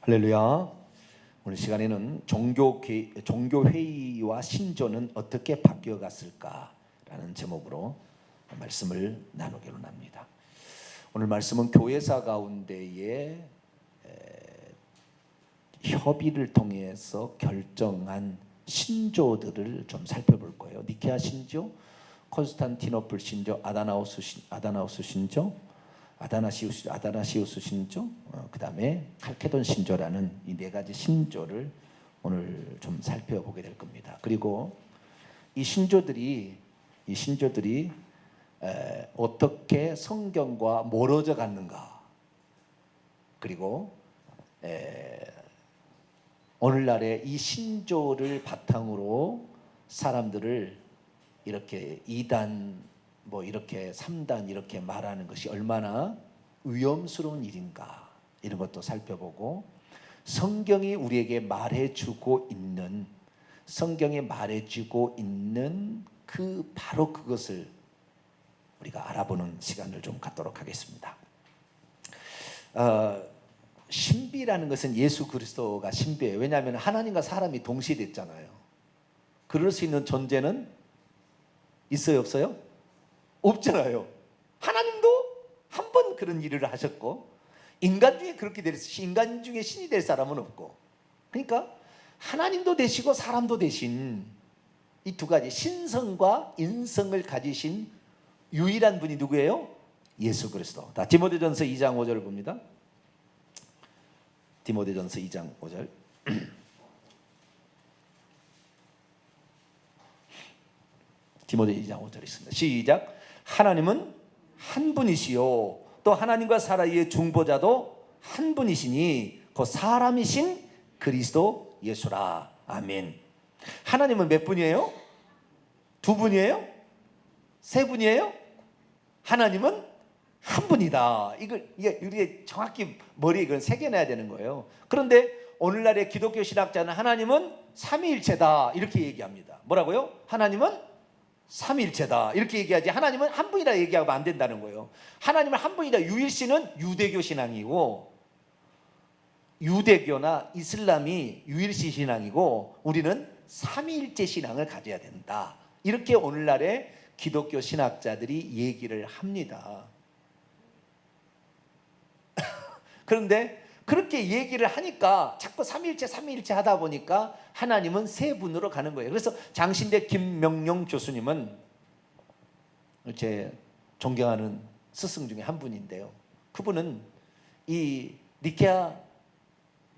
할렐루야. 오늘 시간에는 종교회의와 신조는 어떻게 바뀌어갔을까라는 제목으로 말씀을 나누기로 합니다. 오늘 말씀은 교회사 가운데에 협의를 통해서 결정한 신조들을 좀 살펴볼 거예요. 니케아 신조, 콘스탄티노플 신조, 아다나우스 신조, 아다나시우스 신조, 그 다음에 칼케돈 신조라는 이 네 가지 신조를 오늘 좀 살펴보게 될 겁니다. 그리고 이 신조들이 어떻게 성경과 멀어져 갔는가, 그리고 오늘날의 이 신조를 바탕으로 사람들을 이렇게 2단 이렇게 3단 이렇게 말하는 것이 얼마나 위험스러운 일인가, 이런 것도 살펴보고, 성경이 우리에게 말해주고 있는 바로 그것을 우리가 알아보는 시간을 좀 갖도록 하겠습니다. 신비라는 것은 예수 그리스도가 신비예요. 왜냐하면 하나님과 사람이 동시에 됐잖아요. 그럴 수 있는 존재는 있어요, 없어요? 없잖아요. 하나님도 한 번 그런 일을 하셨고, 인간 중에 그렇게 인간 중에 신이 될 사람은 없고, 그러니까 하나님도 되시고 사람도 되신 이 두 가지 신성과 인성을 가지신 유일한 분이 누구예요? 예수 그리스도. 다 디모데전서 2장 5절을 봅니다. 디모데전서 2장 5절. 디모데 2장 5절 있습니다. 시작. 하나님은 한 분이시요 또 하나님과 사람의 중보자도 한 분이시니 그 사람이신 그리스도 예수라. 아멘. 하나님은 몇 분이에요? 두 분이에요? 세 분이에요? 하나님은 한 분이다. 이게 우리가 정확히 머리에 이걸 새겨내야 되는 거예요. 그런데 오늘날의 기독교 신학자는 하나님은 삼위일체다 이렇게 얘기합니다. 뭐라고요? 하나님은 삼위일체다 이렇게 얘기하지, 하나님은 한 분이라 얘기하면 안 된다는 거예요. 하나님은 한 분이다. 유일신은 유대교 신앙이고, 유대교나 이슬람이 유일신 신앙이고, 우리는 삼위일체 신앙을 가져야 된다. 이렇게 오늘날의 기독교 신학자들이 얘기를 합니다. 그런데 그렇게 얘기를 하니까 자꾸 삼위일체 하다 보니까 하나님은 세 분으로 가는 거예요. 그래서 장신대 김명용 교수님은 제 존경하는 스승 중에 한 분인데요, 그분은 이 니케아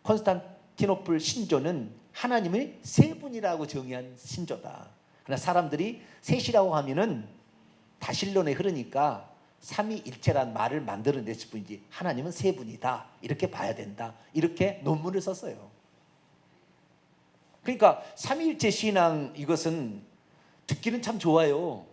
콘스탄티노플 신조는 하나님을 세 분이라고 정의한 신조다. 그러나 사람들이 셋이라고 하면은 다신론에 흐르니까 삼위일체란 말을 만들어냈을 뿐이지 하나님은 세 분이다 이렇게 봐야 된다, 이렇게 논문을 썼어요. 그러니까 삼위일체 신앙, 이것은 듣기는 참 좋아요.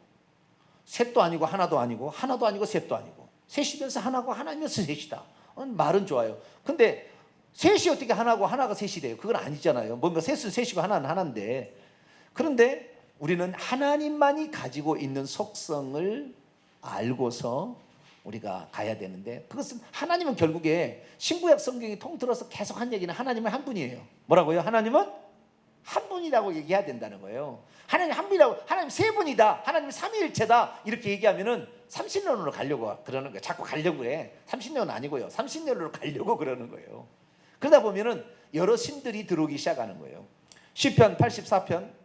셋도 아니고 하나도 아니고, 하나도 아니고 셋도 아니고, 셋이면서 하나고 하나면서 셋이다. 말은 좋아요. 근데 셋이 어떻게 하나고 하나가 셋이 돼요? 그건 아니잖아요. 뭔가 셋은 셋이고 하나는 하나인데. 그런데 우리는 하나님만이 가지고 있는 속성을 알고서 우리가 가야 되는데, 그것은 하나님은 결국에 신구약 성경이 통틀어서 계속 한 얘기는 하나님은 한 분이에요. 뭐라고요? 하나님은 한 분이라고 얘기해야 된다는 거예요. 하나님 한 분이라고, 하나님 세 분이다, 하나님 삼위일체다 이렇게 얘기하면은 30년으로 가려고 그러는 거예요. 자꾸 가려고 해. 30년은 아니고요, 30년으로 가려고 그러는 거예요. 그러다 보면은 여러 신들이 들어오기 시작하는 거예요. 시편 84편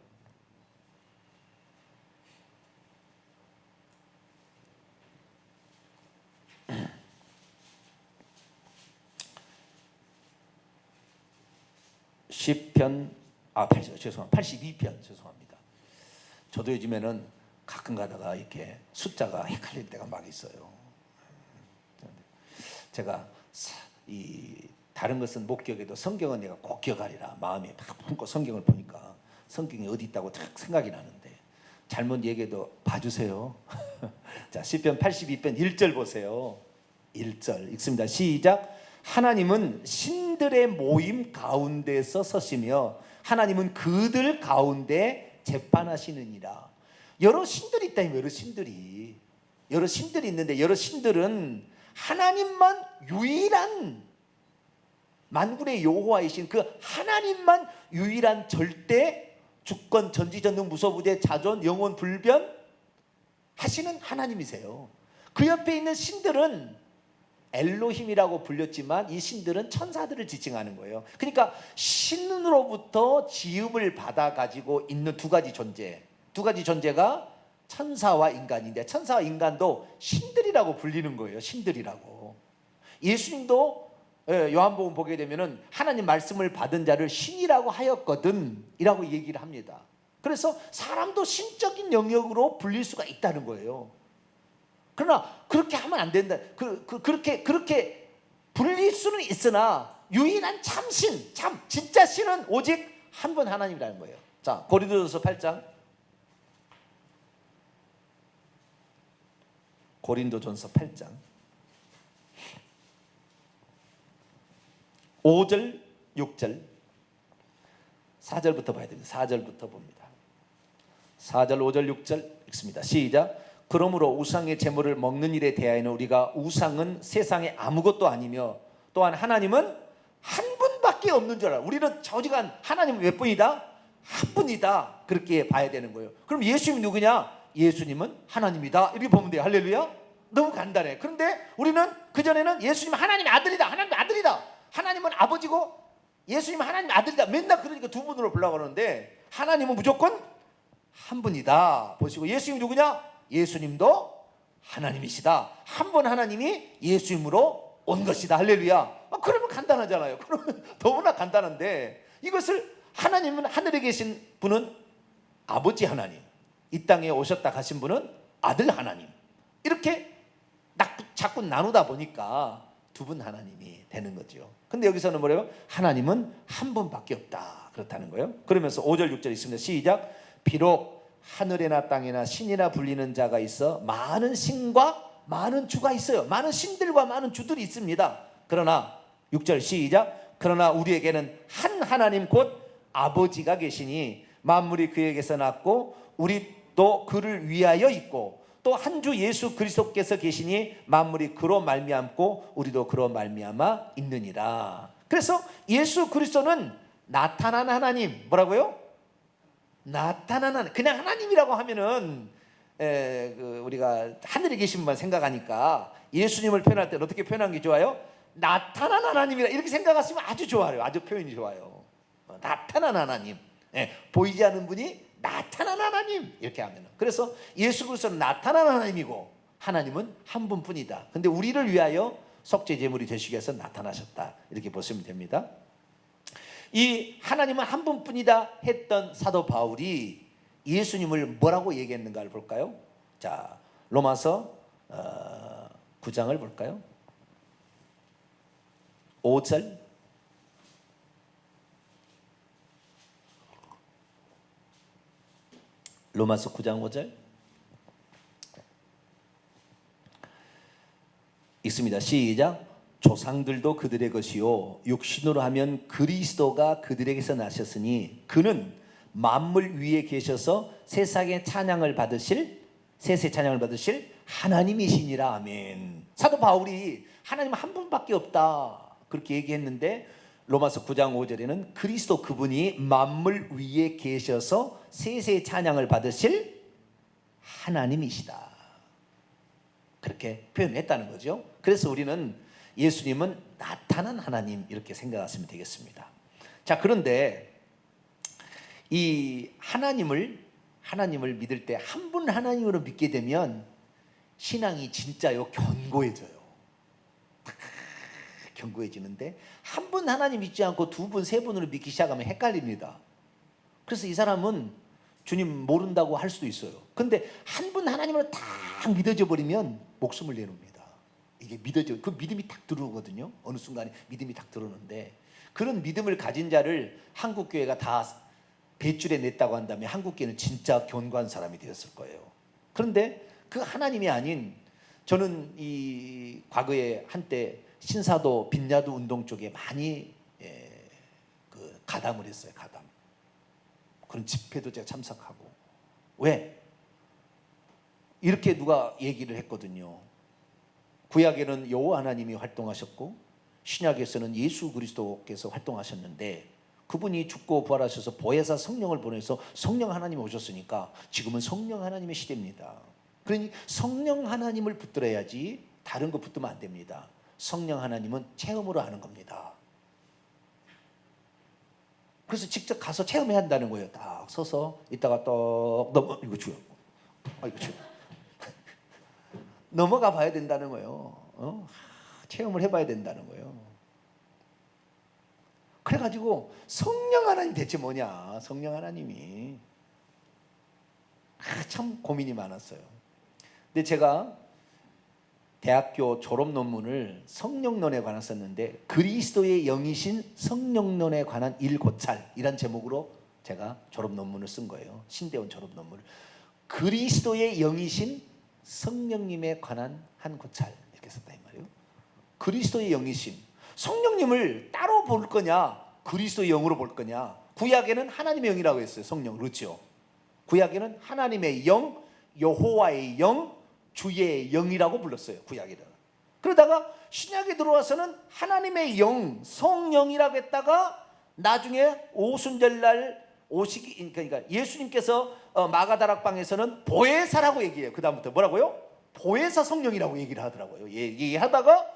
죄송합니다. 죄송합니다. 저도 요즘에는 가끔 가다가 이렇게 숫자가 헷갈릴 때가 막 있어요. 제가 다른 것은 못 기억해도 성경은 내가 꼭 기억하리라 마음에 막 품고 성경을 보니까 성경이 어디 있다고 딱 생각이 나는데, 잘못 얘기해도 봐주세요. 자, 시편 82편 1절 보세요. 1절 읽습니다. 시작. 하나님은 신들의 모임 가운데서 서시며 하나님은 그들 가운데 재판하시느니라. 여러 신들이 있다면 여러 신들이 있는데, 여러 신들은 하나님만 유일한 만군의 여호와이신 그 하나님만 유일한 절대 주권 전지전능 무소부재 자존 영원 불변 하시는 하나님이세요. 그 옆에 있는 신들은 엘로힘이라고 불렸지만 이 신들은 천사들을 지칭하는 거예요. 그러니까 신으로부터 지음을 받아 가지고 있는 두 가지 존재가 천사와 인간인데, 천사와 인간도 신들이라고 불리는 거예요. 신들이라고. 예수님도 요한복음 보게 되면은 하나님 말씀을 받은 자를 신이라고 하였거든 이라고 얘기를 합니다. 그래서 사람도 신적인 영역으로 불릴 수가 있다는 거예요. 그러나 그렇게 하면 안 된다. 그렇게 불릴 수는 있으나 유일한 참신, 진짜 신은 오직 한 분 하나님이라는 거예요. 자, 고린도전서 8장. 고린도전서 8장 5절, 6절, 4절부터 봐야 됩니다. 4절부터 봅니다. 4절, 5절, 6절 읽습니다. 시작. 그러므로 우상의 제물을 먹는 일에 대하여는 우리가 우상은 세상에 아무것도 아니며 또한 하나님은 한 분밖에 없는 줄 알아. 우리는 저지간 하나님은 몇 분이다? 한 분이다. 그렇게 봐야 되는 거예요. 그럼 예수님이 누구냐? 예수님은 하나님이다. 이렇게 보면 돼요. 할렐루야. 너무 간단해. 그런데 우리는 그전에는 예수님은 하나님의 아들이다. 하나님의 아들이다. 하나님은 아버지고 예수님은 하나님의 아들이다. 맨날 그러니까 두 분으로 보려고 그러는데 하나님은 무조건 한 분이다. 보시고 예수님이 누구냐? 예수님도 하나님이시다. 한 분 하나님이 예수님으로 온 것이다. 할렐루야. 그러면 간단하잖아요. 그러면 너무나 간단한데 이것을 하나님은 하늘에 계신 분은 아버지 하나님, 이 땅에 오셨다 가신 분은 아들 하나님, 이렇게 자꾸 나누다 보니까 두 분 하나님이 되는 거죠. 근데 여기서는 뭐래요? 하나님은 한 분밖에 없다. 그렇다는 거예요. 그러면서 5절 6절 있습니다. 시작. 비록 하늘에나 땅에나 신이라 불리는 자가 있어 많은 신과 많은 주가 있어요. 많은 신들과 많은 주들이 있습니다. 그러나 6절 시작. 그러나 우리에게는 한 하나님 곧 아버지가 계시니 만물이 그에게서 났고 우리도 그를 위하여 있고 또 한 주 예수 그리스도께서 계시니 만물이 그로 말미암고 우리도 그로 말미암아 있느니라. 그래서 예수 그리스도는 나타난 하나님. 뭐라고요? 나타난 하나님. 그냥 하나님이라고 하면은 우리가 하늘에 계신 분만 생각하니까 예수님을 표현할 때는 어떻게 표현하는 게 좋아요? 나타난 하나님이라 이렇게 생각하시면 아주 좋아요. 아주 표현이 좋아요. 나타난 하나님. 보이지 않는 분이 나타난 하나님. 이렇게 하면은. 그래서 예수 그리스도는 나타난 하나님이고 하나님은 한 분뿐이다. 근데 우리를 위하여 속죄 제물이 되시기 위해서 나타나셨다. 이렇게 보시면 됩니다. 이 하나님은 한 분뿐이다 했던 사도 바울이 예수님을 뭐라고 얘기했는가를 볼까요? 자, 로마서 9장을 볼까요? 5절. 로마서 9장 5절 읽습니다. 시작. 조상들도 그들의 것이요 육신으로 하면 그리스도가 그들에게서 나셨으니 그는 만물 위에 계셔서 세상의 찬양을 받으실 하나님이시니라. 아멘. 사도 바울이 하나님 한 분밖에 없다 그렇게 얘기했는데 로마서 9장 5절에는 그리스도 그분이 만물 위에 계셔서 세세의 찬양을 받으실 하나님이시다 그렇게 표현했다는 거죠. 그래서 우리는 예수님은 나타난 하나님 이렇게 생각하시면 되겠습니다. 자, 그런데 이 하나님을 믿을 때 한 분 하나님으로 믿게 되면 신앙이 진짜요 견고해져요. 견고해지는데 한 분 하나님 믿지 않고 두 분, 세 분으로 믿기 시작하면 헷갈립니다. 그래서 이 사람은 주님 모른다고 할 수도 있어요. 근데 한 분 하나님으로 딱 믿어져 버리면 목숨을 내놓습니다. 이게 믿어져, 그 믿음이 딱 들어오거든요. 어느 순간에 믿음이 딱 들어오는데 그런 믿음을 가진 자를 한국교회가 다 배출해 냈다고 한다면 한국교회는 진짜 견고한 사람이 되었을 거예요. 그런데 그 하나님이 아닌, 저는 이 과거에 한때 신사도 빈야도 운동 쪽에 많이 가담을 했어요. 가담. 그런 집회도 제가 참석하고. 왜? 이렇게 누가 얘기를 했거든요. 구약에는 여호와 하나님이 활동하셨고 신약에서는 예수 그리스도께서 활동하셨는데 그분이 죽고 부활하셔서 보혜사 성령을 보내서 성령 하나님이 오셨으니까 지금은 성령 하나님의 시대입니다. 그러니 성령 하나님을 붙들어야지 다른 거 붙들면 안 됩니다. 성령 하나님은 체험으로 하는 겁니다. 그래서 직접 가서 체험해야 한다는 거예요. 딱 서서 이따가 또 이거 주요. 이거 주요. 넘어가 봐야 된다는 거예요. 체험을 해봐야 된다는 거예요. 그래가지고 성령 하나님 대체 뭐냐? 성령 하나님이 참 고민이 많았어요. 근데 제가 대학교 졸업 논문을 성령론에 관한 썼는데 그리스도의 영이신 성령론에 관한 일고찰이란 제목으로 제가 졸업 논문을 쓴 거예요. 신대원 졸업 논문을. 그리스도의 영이신 성령님에 관한 한 고찰 이렇게 썼다 이 말이에요. 그리스도의 영이신 성령님을 따로 볼 거냐 그리스도의 영으로 볼 거냐. 구약에는 하나님의 영이라고 했어요. 성령 그렇죠. 구약에는 하나님의 영, 여호와의 영, 주의 영이라고 불렀어요. 구약에는. 그러다가 신약에 들어와서는 하나님의 영, 성령이라고 했다가 나중에 오순절날 오시기 그러니까 예수님께서 마가다락방에서는 보혜사라고 얘기해요. 그 다음부터 뭐라고요? 보혜사 성령이라고 얘기를 하더라고요. 얘기하다가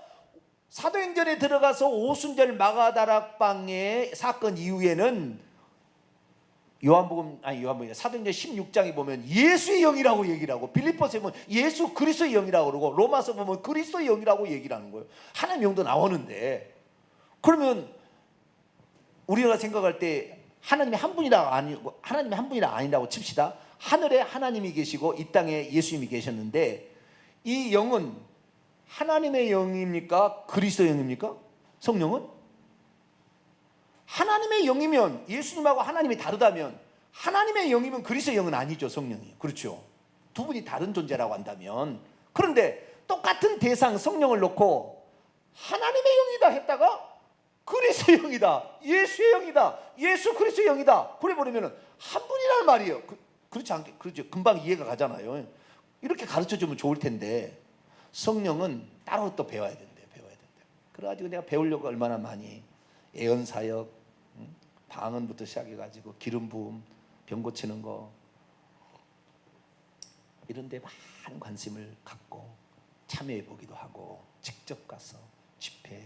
사도행전에 들어가서 오순절 마가다락방의 사건 이후에는 사도행전 16장에 보면 예수의 영이라고 얘기를 하고 빌립보서에 보면 예수 그리스도의 영이라고 그러고 로마서 보면 그리스도의 영이라고 얘기를 하는 거예요. 하나님의 영도 나오는데 그러면 우리가 생각할 때 하나님이 한 분이라 아니고 하나님이 한 분이라 아니라고 칩시다. 하늘에 하나님이 계시고 이 땅에 예수님이 계셨는데 이 영은 하나님의 영입니까? 그리스도의 영입니까? 성령은? 하나님의 영이면 예수님하고 하나님이 다르다면 하나님의 영이면 그리스도의 영은 아니죠. 성령이. 그렇죠. 두 분이 다른 존재라고 한다면 그런데 똑같은 대상 성령을 놓고 하나님의 영이다 했다가 그리스도의 영이다. 예수의 영이다. 예수 그리스도의 영이다. 그래 버리면 한 분이란 말이에요. 그렇지 않게 그렇죠. 금방 이해가 가잖아요. 이렇게 가르쳐 주면 좋을 텐데 성령은 따로 또 배워야 된대요. 그래가지고 내가 배우려고 얼마나 많이 예언사역 방언부터 시작해가지고 기름 부음, 병 고치는 거 이런 데 많은 관심을 갖고 참여해 보기도 하고 직접 가서 집회,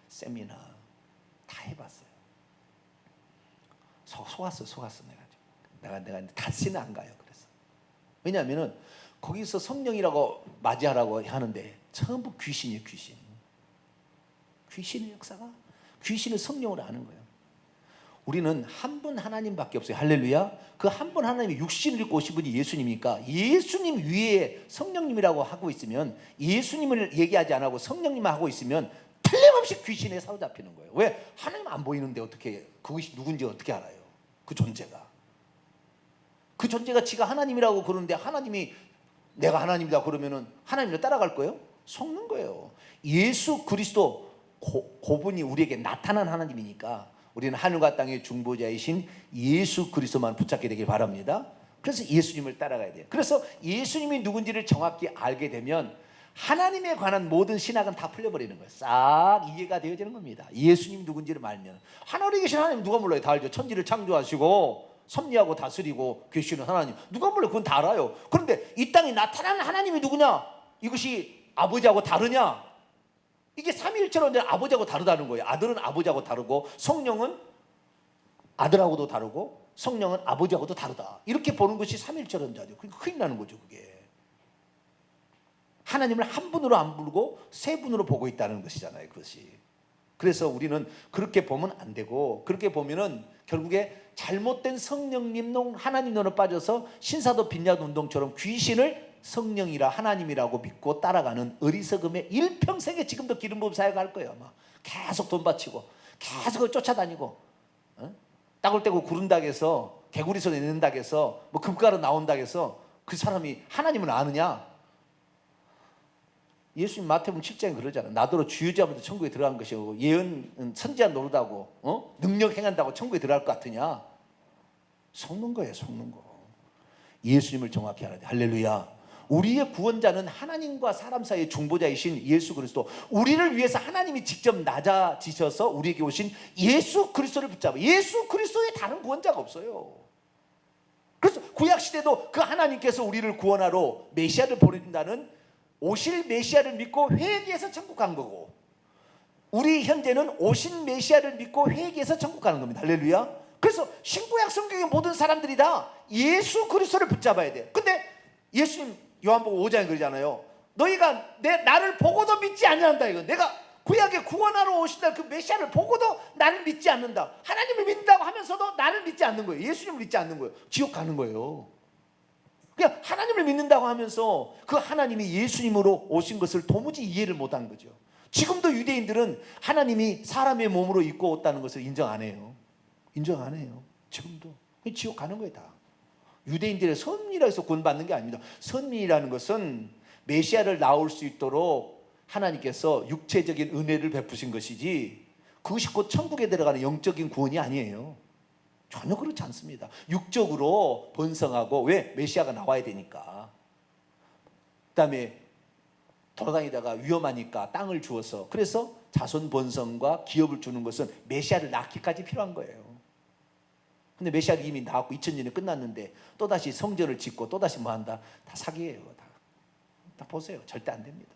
세미나 다 해봤어요. 속았어 내가 다시는 안 가요. 그래서 왜냐하면은 거기서 성령이라고 맞이하라고 하는데 전부 귀신이에요. 귀신의 역사가 귀신을 성령으로 하는 거예요. 우리는 한 분 하나님밖에 없어요. 할렐루야. 그 한 분 하나님이 육신을 입고 오신 분이 예수님이니까 예수님 위에 성령님이라고 하고 있으면 예수님을 얘기하지 않고 성령님만 하고 있으면 틀림없이 귀신에 사로잡히는 거예요. 왜? 하나님 안 보이는데 어떻게 그것이 누군지 어떻게 알아요? 그 존재가 지가 하나님이라고 그러는데 하나님이 내가 하나님이다 그러면은 하나님을 따라갈 거예요? 속는 거예요. 예수 그리스도 그분이 우리에게 나타난 하나님이니까 우리는 하늘과 땅의 중보자이신 예수 그리스도만 붙잡게 되길 바랍니다. 그래서 예수님을 따라가야 돼요. 그래서 예수님이 누군지를 정확히 알게 되면 하나님에 관한 모든 신학은 다 풀려버리는 거예요. 싹 이해가 되어지는 겁니다. 예수님이 누군지를 알면 하늘에 계신 하나님 누가 몰라요? 다 알죠. 천지를 창조하시고 섭리하고 다스리고 계시는 하나님 누가 몰라요? 그건 다 알아요. 그런데 이 땅에 나타나는 하나님이 누구냐? 이것이 아버지하고 다르냐? 이게 삼위일체로 아버지하고 다르다는 거예요. 아들은 아버지하고 다르고 성령은 아들하고도 다르고 성령은 아버지하고도 다르다. 이렇게 보는 것이 삼위일체론자죠. 그러니까 큰일 나는 거죠. 그게 하나님을 한 분으로 안 부르고 세 분으로 보고 있다는 것이잖아요. 그것이. 그래서 우리는 그렇게 보면 안 되고 그렇게 보면은 결국에 잘못된 성령님론 하나님론으로 빠져서 신사도 빈야도 운동처럼 귀신을 성령이라 하나님이라고 믿고 따라가는 어리석음의 일평생에 지금도 기름 부음 사역할 거예요. 아마 계속 돈 바치고 계속 쫓아다니고 땅을 떼고 구른다고 해서 개구리소 내는다고 해서 뭐 금가루 나온다고 해서 그 사람이 하나님을 아느냐? 예수님 마태복음 7장에 그러잖아. 나더러 주유 잡아도 천국에 들어간 것이고 예언은 선지자 노릇하고 능력 행한다고 천국에 들어갈 것 같으냐? 속는 거예요. 속는 거. 예수님을 정확히 알아야 돼. 할렐루야. 우리의 구원자는 하나님과 사람 사이의 중보자이신 예수 그리스도, 우리를 위해서 하나님이 직접 낮아지셔서 우리에게 오신 예수 그리스도를 붙잡아. 예수 그리스도의 다른 구원자가 없어요. 그래서 구약시대도 그 하나님께서 우리를 구원하러 메시아를 보내준다는 오실 메시아를 믿고 회개해서 천국 간 거고, 우리 현재는 오신 메시아를 믿고 회개해서 천국 가는 겁니다. 할렐루야. 그래서 신구약 성경의 모든 사람들이 다 예수 그리스도를 붙잡아야 돼. 근데 예수님 요한복음 5장에 그러잖아요. 너희가 나를 보고도 믿지 않는다. 이거 내가 구약에 구원하러 오신다 그 메시아를 보고도 나를 믿지 않는다. 하나님을 믿는다고 하면서도 나를 믿지 않는 거예요. 예수님을 믿지 않는 거예요. 지옥 가는 거예요. 그냥 하나님을 믿는다고 하면서 그 하나님이 예수님으로 오신 것을 도무지 이해를 못한 거죠. 지금도 유대인들은 하나님이 사람의 몸으로 입고 왔다는 것을 인정 안 해요. 인정 안 해요. 지금도. 지옥 가는 거예요 다. 유대인들의 선민이라 해서 구원받는 게 아닙니다. 선민이라는 것은 메시아를 나올 수 있도록 하나님께서 육체적인 은혜를 베푸신 것이지, 그것이 곧 천국에 들어가는 영적인 구원이 아니에요. 전혀 그렇지 않습니다. 육적으로 번성하고, 왜? 메시아가 나와야 되니까. 그 다음에 돌아다니다가 위험하니까 땅을 주어서, 그래서 자손 번성과 기업을 주는 것은 메시아를 낳기까지 필요한 거예요. 근데 메시아를 이미 낳았고 2000년이 끝났는데 또다시 성전을 짓고 또다시 뭐 한다? 다 사기예요. 다 보세요. 절대 안 됩니다.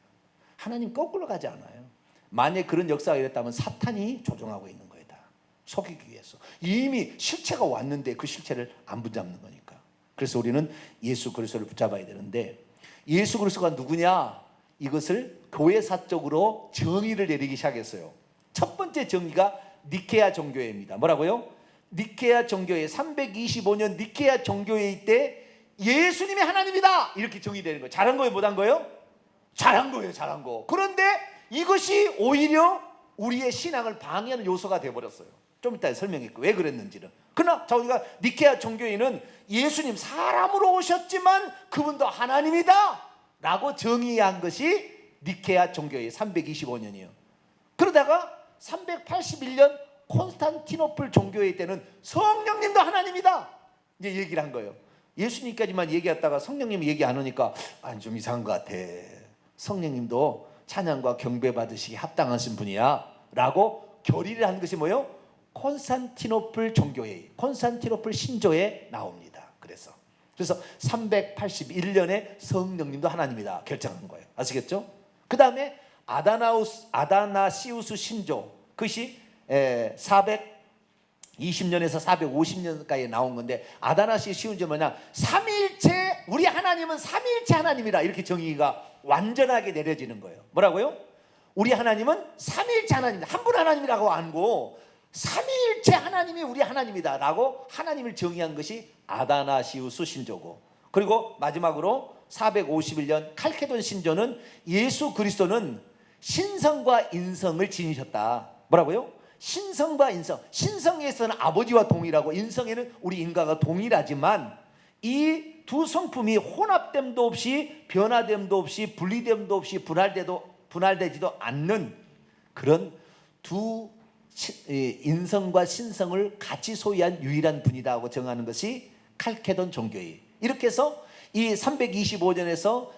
하나님 거꾸로 가지 않아요. 만약 그런 역사가 이랬다면 사탄이 조종하고 있는 거예요. 다 속이기 위해서. 이미 실체가 왔는데 그 실체를 안 붙잡는 거니까. 그래서 우리는 예수 그리스도를 붙잡아야 되는데, 예수 그리스도가 누구냐? 이것을 교회사적으로 정의를 내리기 시작했어요. 첫 번째 정의가 니케아 정교회입니다. 뭐라고요? 니케아 정교회, 325년 니케아 정교회 때 예수님이 하나님이다 이렇게 정의되는 거예요. 잘한 거예요? 못한 거예요? 잘한 거예요. 잘한 거. 그런데 이것이 오히려 우리의 신앙을 방해하는 요소가 되어버렸어요. 좀 이따 설명할게요. 왜 그랬는지는. 그러나 우리가 니케아 정교회는 예수님 사람으로 오셨지만 그분도 하나님이다 라고 정의한 것이 니케아 정교회 325년이에요. 그러다가 381년 콘스탄티노플 종교회 때는 성령님도 하나님이다 이제 얘기를 한 거예요. 예수님까지만 얘기했다가 성령님이 얘기 안 하니까 좀 이상한 것 같아. 성령님도 찬양과 경배 받으시기 합당하신 분이야 라고 결의를 한 것이 뭐예요? 콘스탄티노플 종교회, 콘스탄티노플 신조에 나옵니다. 그래서 381년에 성령님도 하나님이다 결정한 거예요. 아시겠죠? 그 다음에 아다나시우스 신조, 그것이 420년에서 450년까지 나온 건데, 아다나시 시운지 뭐냐? 삼위일체, 우리 하나님은 삼위일체 하나님이라 이렇게 정의가 완전하게 내려지는 거예요. 뭐라고요? 우리 하나님은 삼위일체 하나님이다. 한 분 하나님이라고 안고 삼위일체 하나님이 우리 하나님이다 라고 하나님을 정의한 것이 아다나시우스 신조고, 그리고 마지막으로 451년 칼케돈 신조는 예수 그리스도는 신성과 인성을 지니셨다. 뭐라고요? 신성과 인성. 신성에서는 아버지와 동일하고 인성에는 우리 인과가 동일하지만 이 두 성품이 혼합됨도 없이 변화됨도 없이 분리됨도 없이 분할되지도 않는 그런 두 인성과 신성을 같이 소유한 유일한 분이다 하고 정하는 것이 칼케돈 종교예요. 이렇게 해서 이 325년에서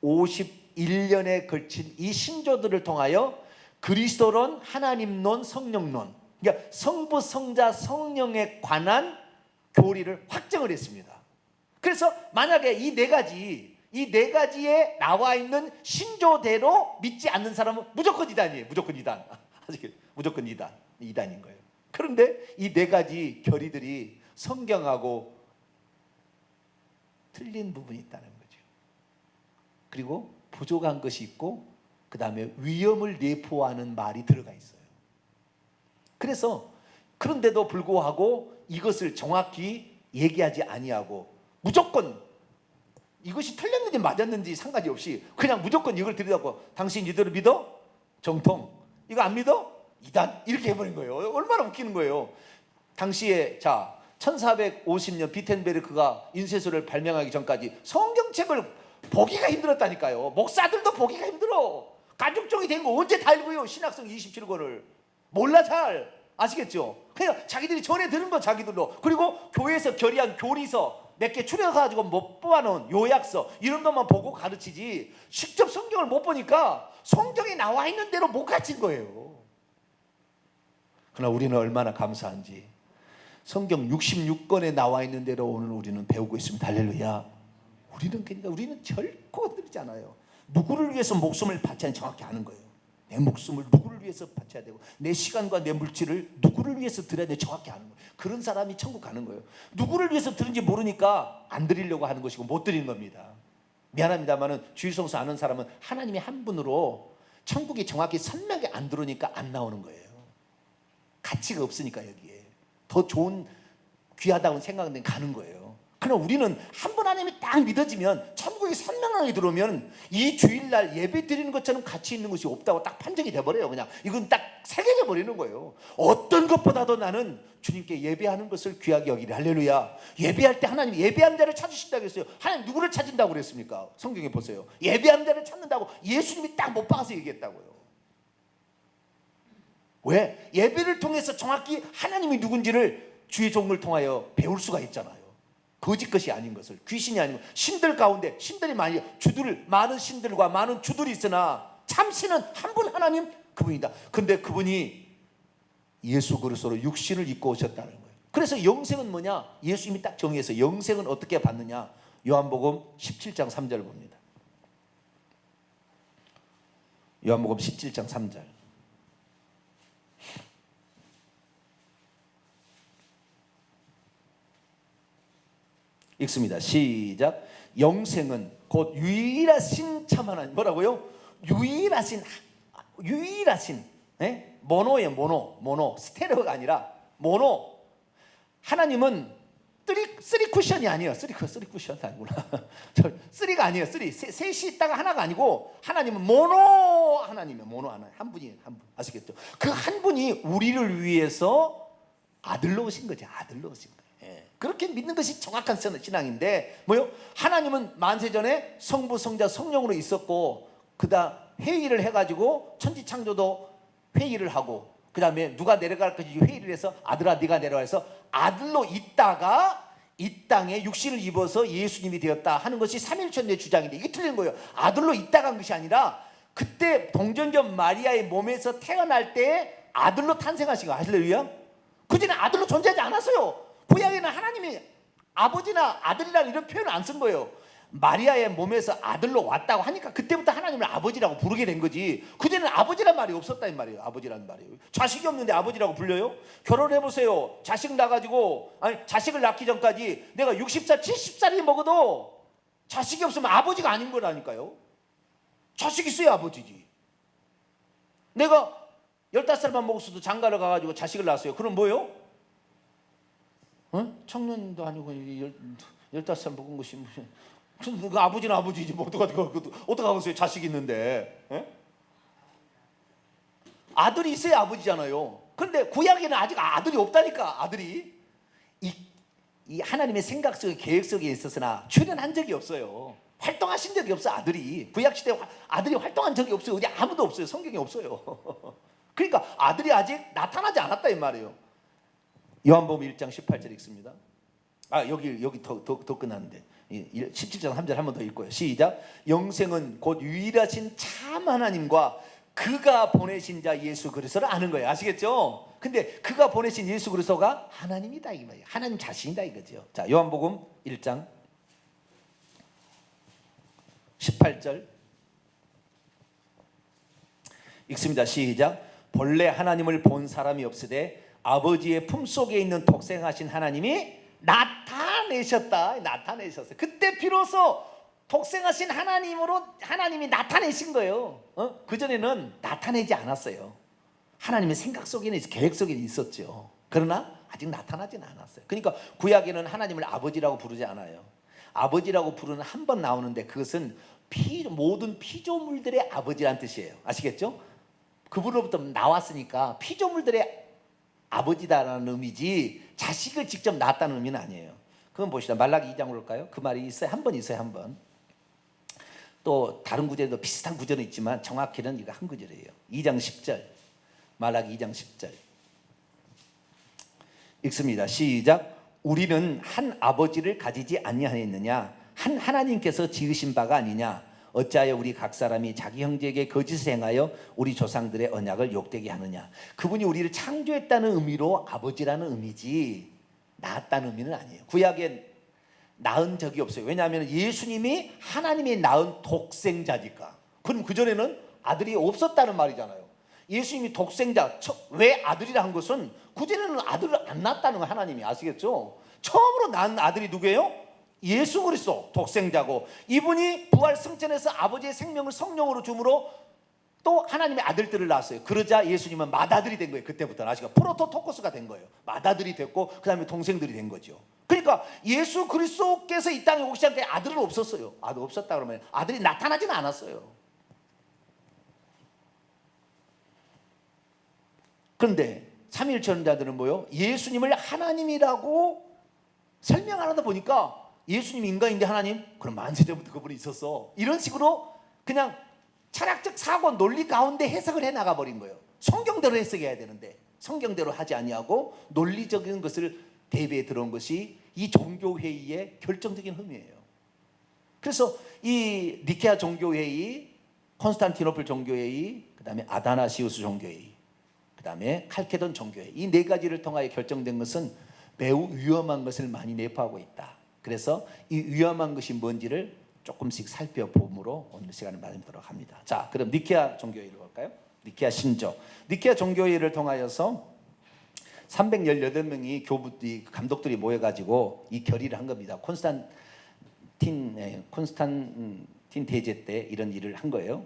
451년에 걸친 이 신조들을 통하여 그리스도론, 하나님론, 성령론, 그러니까 성부, 성자, 성령에 관한 교리를 확정을 했습니다. 그래서 만약에 이 네 가지에 나와 있는 신조대로 믿지 않는 사람은 무조건 이단이에요. 무조건 이단. 무조건 이단인 거예요. 그런데 이 네 가지 결의들이 성경하고 틀린 부분이 있다는 거죠. 그리고 부족한 것이 있고, 그 다음에 위험을 내포하는 말이 들어가 있어요. 그래서 그런데도 불구하고 이것을 정확히 얘기하지 아니하고 무조건 이것이 틀렸는지 맞았는지 상관이 없이 그냥 무조건 이걸 들이다고, 당신 이대로 믿어? 정통. 이거 안 믿어? 이단. 이렇게 해버린 거예요. 얼마나 웃기는 거예요. 당시에 1450년 비텐베르크가 인쇄소를 발명하기 전까지 성경책을 보기가 힘들었다니까요. 목사들도 보기가 힘들어. 가죽종이 된 거 언제 다 읽어요? 신학성 27권을 몰라. 잘 아시겠죠? 그냥 자기들이 전해 들은 거 자기들로, 그리고 교회에서 결의한 교리서 몇 개 추려가지고 못 뽑아놓은 요약서 이런 것만 보고 가르치지 직접 성경을 못 보니까 성경에 나와 있는 대로 못 가르친 거예요. 그러나 우리는 얼마나 감사한지 성경 66권에 나와 있는 대로 오늘 우리는 배우고 있습니다. 할렐루야. 우리는 결코 흔들리지 않아요. 누구를 위해서 목숨을 바쳐야 정확히 아는 거예요. 내 목숨을 누구를 위해서 바쳐야 되고 내 시간과 내 물질을 누구를 위해서 드려야 돼 정확히 아는 거예요. 그런 사람이 천국 가는 거예요. 누구를 위해서 드는지 모르니까 안 드리려고 하는 것이고 못 드리는 겁니다. 미안합니다만은 주일성수 아는 사람은 하나님이 한 분으로 천국이 정확히 선명하게 안 들어오니까 안 나오는 거예요. 가치가 없으니까 여기에 더 좋은 귀하다고 생각은 가는 거예요. 그러나 우리는 한 번 하나님이 딱 믿어지면 천국이 선명하게 들어오면 이 주일날 예배 드리는 것처럼 가치 있는 것이 없다고 딱 판정이 돼버려요. 그냥 이건 딱 새겨져 버리는 거예요. 어떤 것보다도 나는 주님께 예배하는 것을 귀하게 여기리. 할렐루야. 예배할 때 하나님 예배하는 자를 찾으신다고 했어요. 하나님 누구를 찾은다고 그랬습니까? 성경에 보세요. 예배하는 자를 찾는다고 예수님이 딱 못 박아서 얘기했다고요. 왜? 예배를 통해서 정확히 하나님이 누군지를 주의 종을 통하여 배울 수가 있잖아요. 거짓 것이 아닌 것을, 귀신이 아닌 것, 신들 가운데 신들이 많은 신들과 많은 주들이 있으나 참신은 한 분 하나님 그분이다. 근데 그분이 예수 그리스도로 육신을 입고 오셨다는 거예요. 그래서 영생은 뭐냐? 예수님이 딱 정의해서 영생은 어떻게 받느냐? 요한복음 17장 3절 봅니다. 요한복음 17장 3절 읽습니다. 시작. 영생은 곧 유일하신 참 하나님. 뭐라고요? 유일하신 네? 모노예요. 모노 스테레오가 아니라 모노. 하나님은 쓰리 쿠션이 아니에요. 쓰리 쿠션이 아니구나. 쓰리가 아니에요. 셋이 있다가 하나가 아니고 하나님은 모노 하나님이에요. 모노 하나. 한 분이에요. 한 분. 아시겠죠? 그 한 분이 우리를 위해서 아들로 오신 거죠. 아들로 오신 거예요. 그렇게 믿는 것이 정확한 신앙인데 뭐요? 하나님은 만세전에 성부, 성자, 성령으로 있었고 그다음 회의를 해가지고 천지창조도 회의를 하고 그 다음에 누가 내려갈 것인지 회의를 해서 아들아 네가 내려와 해서 아들로 있다가 이 땅에 육신을 입어서 예수님이 되었다 하는 것이 삼일천의 주장인데 이게 틀린 거예요. 아들로 있다가 한 것이 아니라 그때 동정녀 마리아의 몸에서 태어날 때 아들로 탄생하신 거예요. 할렐루야. 그전에 아들로 존재하지 않았어요. 구약에는 하나님이 아버지나 아들이라는 이런 표현을 안 쓴 거예요. 마리아의 몸에서 아들로 왔다고 하니까 그때부터 하나님을 아버지라고 부르게 된 거지. 그전에는 아버지란 말이 없었다는 말이에요. 아버지란 말이에요. 자식이 없는데 아버지라고 불려요? 결혼해보세요. 자식을 낳기 전까지 내가 60살 70살이 먹어도 자식이 없으면 아버지가 아닌 거라니까요. 자식 있어야 아버지지. 내가 15살만 먹었어도 장가를 가가지고 자식을 낳았어요. 그럼 뭐예요? 청년도 아니고 15살 먹은 것이 무슨 그 아버지는 아버지지 뭐 어떡하겠어요? 자식이 있는데. 아들이 있어야 아버지잖아요. 그런데 구약에는 아직 아들이 없다니까. 아들이 이 하나님의 생각 속에 계획 속에 있었으나 출현한 적이 없어요. 활동하신 적이 없어. 아들이 구약시대 아들이 활동한 적이 없어요. 어디 아무도 없어요. 성경에 없어요. 그러니까 아들이 아직 나타나지 않았다 이 말이에요. 요한복음 1장 18절 읽습니다. 여기 더 끝났는데 17장 3절 한 번 더 읽고요. 시작. 영생은 곧 유일하신 참 하나님과 그가 보내신 자 예수 그리스도를 아는 거예요. 아시겠죠? 근데 그가 보내신 예수 그리스도가 하나님이다 이 말이에요. 하나님 자신이다 이거죠. 자, 요한복음 1장 18절 읽습니다. 시작. 본래 하나님을 본 사람이 없으되 아버지의 품속에 있는 독생하신 하나님이 나타내셨어요. 그때 비로소 독생하신 하나님이 나타내신 거예요. 그전에는 나타내지 않았어요. 하나님의 생각 속에는 계획 속에는 있었죠. 그러나 아직 나타나지는 않았어요. 그러니까 구약에는 하나님을 아버지라고 부르지 않아요. 아버지라고 부르는 한 번 나오는데 그것은 모든 피조물들의 아버지란 뜻이에요. 아시겠죠? 그분으로부터 나왔으니까 피조물들의 아버지다라는 의미지 자식을 직접 낳았다는 의미는 아니에요. 그건 보시다. 말라기 2장으로 올까요? 그 말이 있어요. 한 번 있어요. 한 번. 또 다른 구절에도 비슷한 구절은 있지만 정확히는 이거 한 구절이에요. 2장 10절. 말라기 2장 10절. 읽습니다. 시작. 우리는 한 아버지를 가지지 아니하였느냐? 한 하나님께서 지으신 바가 아니냐? 어찌하여 우리 각 사람이 자기 형제에게 거짓을 행하여 우리 조상들의 언약을 욕되게 하느냐? 그분이 우리를 창조했다는 의미로 아버지라는 의미지 낳았다는 의미는 아니에요. 구약엔 낳은 적이 없어요. 왜냐하면 예수님이 하나님이 낳은 독생자니까. 그럼 그전에는 아들이 없었다는 말이잖아요. 예수님이 독생자, 왜 아들이라 한 것은 그전에는 아들을 안 낳았다는 거 하나님이 아시겠죠? 처음으로 낳은 아들이 누구예요? 예수 그리스도 독생자고, 이분이 부활 승천해서 아버지의 생명을 성령으로 줌으로 또 하나님의 아들들을 낳았어요. 그러자 예수님은 맏아들이 된 거예요. 그때부터 아시가 프로토토코스가 된 거예요. 맏아들이 됐고 그 다음에 동생들이 된 거죠. 그러니까 예수 그리스도께서 이 땅에 오기 시작할 때 아들은 없었어요. 아들 없었다 그러면 아들이 나타나지는 않았어요. 그런데 삼위일체론자들은 뭐요? 예수님을 하나님이라고 설명 안 하다 보니까 예수님 인간인데 하나님? 그럼 만세 전부터 그분이 있었어. 이런 식으로 그냥 철학적 사고 논리 가운데 해석을 해나가 버린 거예요. 성경대로 해석해야 되는데 성경대로 하지 아니하고 논리적인 것을 대비해 들어온 것이 이 종교회의의 결정적인 흠이에요. 그래서 이 니케아 종교회의, 콘스탄티노플 종교회의, 그 다음에 아다나시우스 종교회의, 그 다음에 칼케돈 종교회의, 이 네 가지를 통하여 결정된 것은 매우 위험한 것을 많이 내포하고 있다. 그래서 이 위험한 것이 뭔지를 조금씩 살펴봄으로 오늘 시간을 마치도록 합니다. 자, 그럼 니케아 종교회의로 볼까요? 니케아 신조. 니케아 종교회의를 통하여서 318명이 교부들이, 감독들이 모여가지고 이 결의를 한 겁니다. 콘스탄틴 대제 때 이런 일을 한 거예요.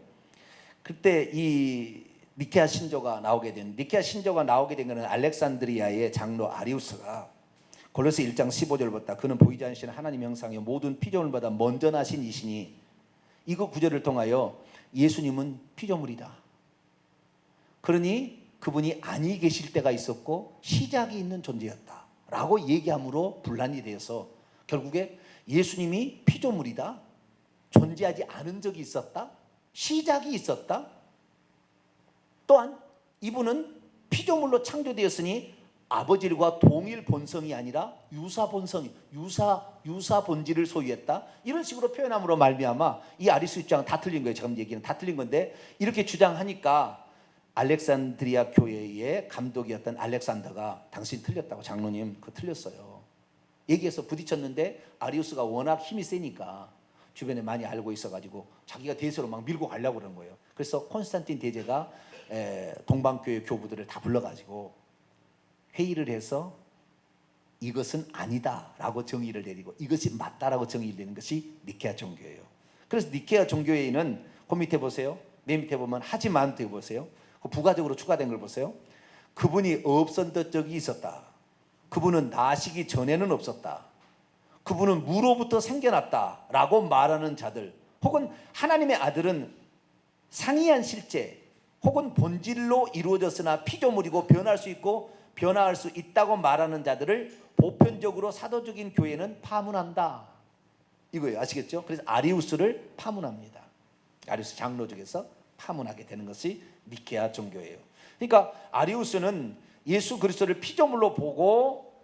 그때 이 니케아 신조가 나오게 된 것은 알렉산드리아의 장로 아리우스가 골로새 1장 15절부터 그는 보이지 않으시는 하나님의 형상이요 모든 피조물보다 먼저 나신 이시니, 이거 구절을 통하여 예수님은 피조물이다. 그러니 그분이 아니 계실 때가 있었고 시작이 있는 존재였다 라고 얘기함으로 분란이 되어서 결국에 예수님이 피조물이다, 존재하지 않은 적이 있었다, 시작이 있었다, 또한 이분은 피조물로 창조되었으니 아버지와 동일 본성이 아니라 유사 본성, 유사 본질을 소유했다. 이런 식으로 표현함으로 말미암아 이 아리수 주장은 다 틀린 거예요. 지금 얘기는 다 틀린 건데 이렇게 주장하니까 알렉산드리아 교회의 감독이었던 알렉산더가 당신 틀렸다고, 장로님 그거 틀렸어요. 얘기해서 부딪혔는데 아리우스가 워낙 힘이 세니까 주변에 많이 알고 있어가지고 자기가 대세로 막 밀고 가려고 그런 거예요. 그래서 콘스탄틴 대제가 동방교회 교부들을 다 불러가지고 회의를 해서 이것은 아니다라고 정의를 내리고 이것이 맞다라고 정의를 내리는 것이 니케아 종교예요. 그래서 니케아 종교회의는 그 밑에 보세요. 맨 밑에 보면 하지만 또 보세요. 그 부가적으로 추가된 걸 보세요. 그분이 없었던 적이 있었다. 그분은 나시기 전에는 없었다. 그분은 무로부터 생겨났다라고 말하는 자들, 혹은 하나님의 아들은 상이한 실제 혹은 본질로 이루어졌으나 피조물이고 변할 수 있고 변화할 수 있다고 말하는 자들을 보편적으로 사도적인 교회는 파문한다 이거예요. 아시겠죠? 그래서 아리우스를 파문합니다. 아리우스 장로적에서 파문하게 되는 것이 니케아 종교예요. 그러니까 아리우스는 예수 그리스도를 피조물로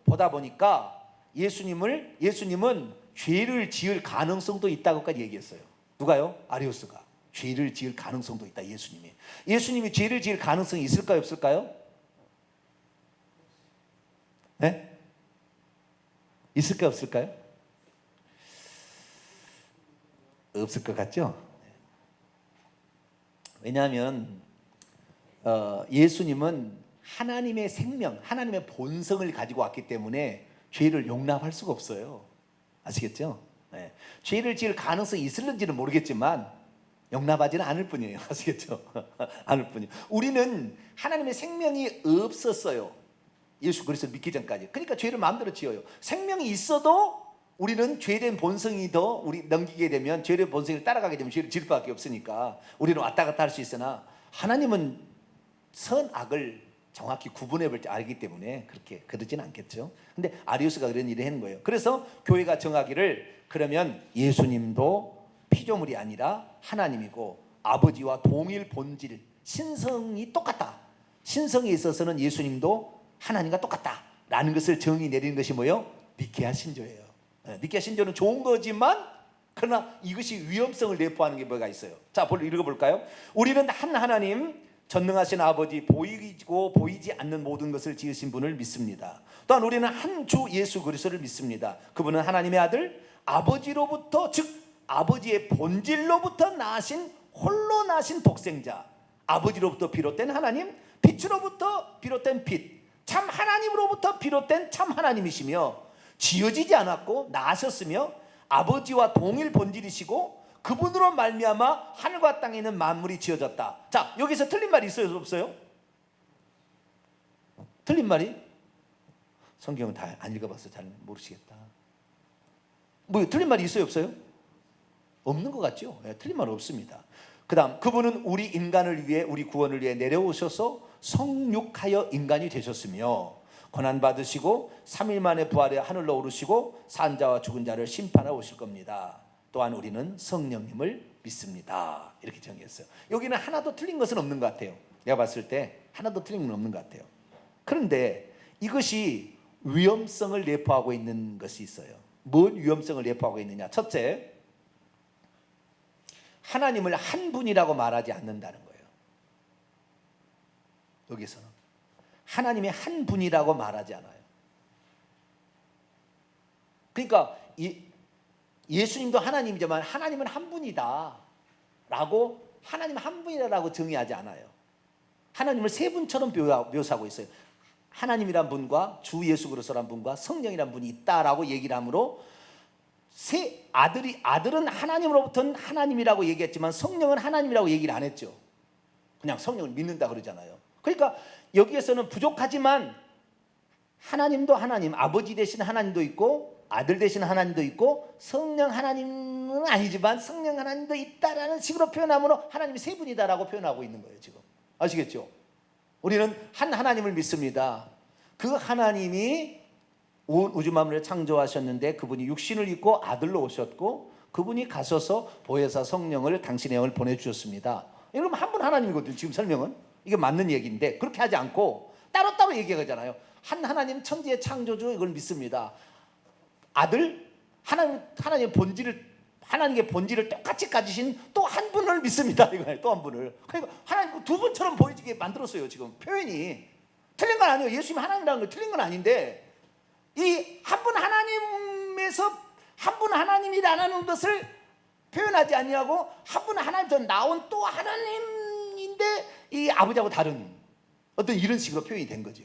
보다 보니까 예수님은 죄를 지을 가능성도 있다고까지 얘기했어요. 누가요? 아리우스가. 죄를 지을 가능성도 있다. 예수님이 죄를 지을 가능성이 있을까요? 없을까요? 네? 있을까요? 없을까요? 없을 것 같죠? 왜냐하면 예수님은 하나님의 생명, 하나님의 본성을 가지고 왔기 때문에 죄를 용납할 수가 없어요. 아시겠죠? 네. 죄를 지을 가능성이 있을는지는 모르겠지만 용납하지는 않을 뿐이에요. 아시겠죠? 않을 뿐이에요. 우리는 하나님의 생명이 없었어요. 예수 그리스도를 믿기 전까지. 그러니까 죄를 마음대로 지어요. 생명이 있어도 우리는 죄된 본성이 더 우리 넘기게 되면, 죄된 본성을 따라가게 되면 죄를 지을 수밖에 없으니까 우리는 왔다 갔다 할 수 있으나 하나님은 선악을 정확히 구분해 볼 줄 알기 때문에 그렇게 그러진 않겠죠. 근데 아리우스가 그런 일을 하는 거예요. 그래서 교회가 정하기를, 그러면 예수님도 피조물이 아니라 하나님이고 아버지와 동일 본질, 신성이 똑같다. 신성에 있어서는 예수님도 하나님과 똑같다라는 것을 정의 내리는 것이 뭐예요? 니케아 신조예요. 니케아 신조는 좋은 거지만 그러나 이것이 위험성을 내포하는 게 뭐가 있어요. 자, 읽어볼까요? 우리는 한 하나님 전능하신 아버지, 보이고 보이지 않는 모든 것을 지으신 분을 믿습니다. 또한 우리는 한 주 예수 그리스도를 믿습니다. 그분은 하나님의 아들, 아버지로부터, 즉 아버지의 본질로부터 나신 홀로 나신 독생자, 아버지로부터 비롯된 하나님, 빛으로부터 비롯된 빛, 참 하나님으로부터 비롯된 참 하나님이시며 지어지지 않았고 나셨으며 아버지와 동일 본질이시고 그분으로 말미암아 하늘과 땅에 있는 만물이 지어졌다. 자, 여기서 틀린 말이 있어요, 없어요? 틀린 말이? 성경은 다 안 읽어봐서 잘 모르시겠다. 뭐 틀린 말이 있어요, 없어요? 없는 것 같죠? 네, 틀린 말 없습니다. 그 다음, 그분은 우리 인간을 위해, 우리 구원을 위해 내려오셔서 성육하여 인간이 되셨으며 고난받으시고 3일 만에 부활해 하늘로 오르시고 산자와 죽은 자를 심판하러 오실 겁니다. 또한 우리는 성령님을 믿습니다. 이렇게 정했어요. 여기는 하나도 틀린 것은 없는 것 같아요. 내가 봤을 때 하나도 틀린 건 없는 것 같아요. 그런데 이것이 위험성을 내포하고 있는 것이 있어요. 뭔 위험성을 내포하고 있느냐? 첫째, 하나님을 한 분이라고 말하지 않는다는 거예요. 여기서는 하나님이 한 분이라고 말하지 않아요. 그러니까 예수님도 하나님이지만 하나님은 한 분이다 라고, 하나님 한 분이라고 정의하지 않아요. 하나님을 세 분처럼 묘사하고 있어요. 하나님이란 분과 주 예수 그리스도란 분과 성령이란 분이 있다라고 얘기를 하므로, 아들은 하나님으로부터는 하나님이라고 얘기했지만 성령은 하나님이라고 얘기를 안 했죠. 그냥 성령을 믿는다 그러잖아요. 그러니까 여기에서는 부족하지만 하나님도 하나님, 아버지 되신 하나님도 있고 아들 되신 하나님도 있고 성령 하나님은 아니지만 성령 하나님도 있다라는 식으로 표현하므로 하나님이 세 분이다라고 표현하고 있는 거예요. 지금 아시겠죠? 우리는 한 하나님을 믿습니다. 그 하나님이 온 우주 만물을 창조하셨는데 그분이 육신을 입고 아들로 오셨고 그분이 가셔서 보혜사 성령을 당신의 영을 보내주셨습니다. 여러분, 한 분 하나님이거든요. 지금 설명은 이게 맞는 얘기인데 그렇게 하지 않고 따로따로 얘기하잖아요. 한 하나님 천지의 창조주, 이걸 믿습니다. 아들, 하나님의 본질을 똑같이 가지신 또 한 분을 믿습니다. 이거예요. 또 한 분을. 그러니까 하나님 두 분처럼 보이게 만들었어요. 지금 표현이 틀린 건 아니에요. 예수님이 하나님이라는 거 틀린 건 아닌데, 이 한 분 하나님에서 한 분 하나님이라는 것을 표현하지 아니하고 한 분 하나님부터 나온 또 하나님인데 이 아버지하고 다른 어떤 이런 식으로 표현이 된 거죠.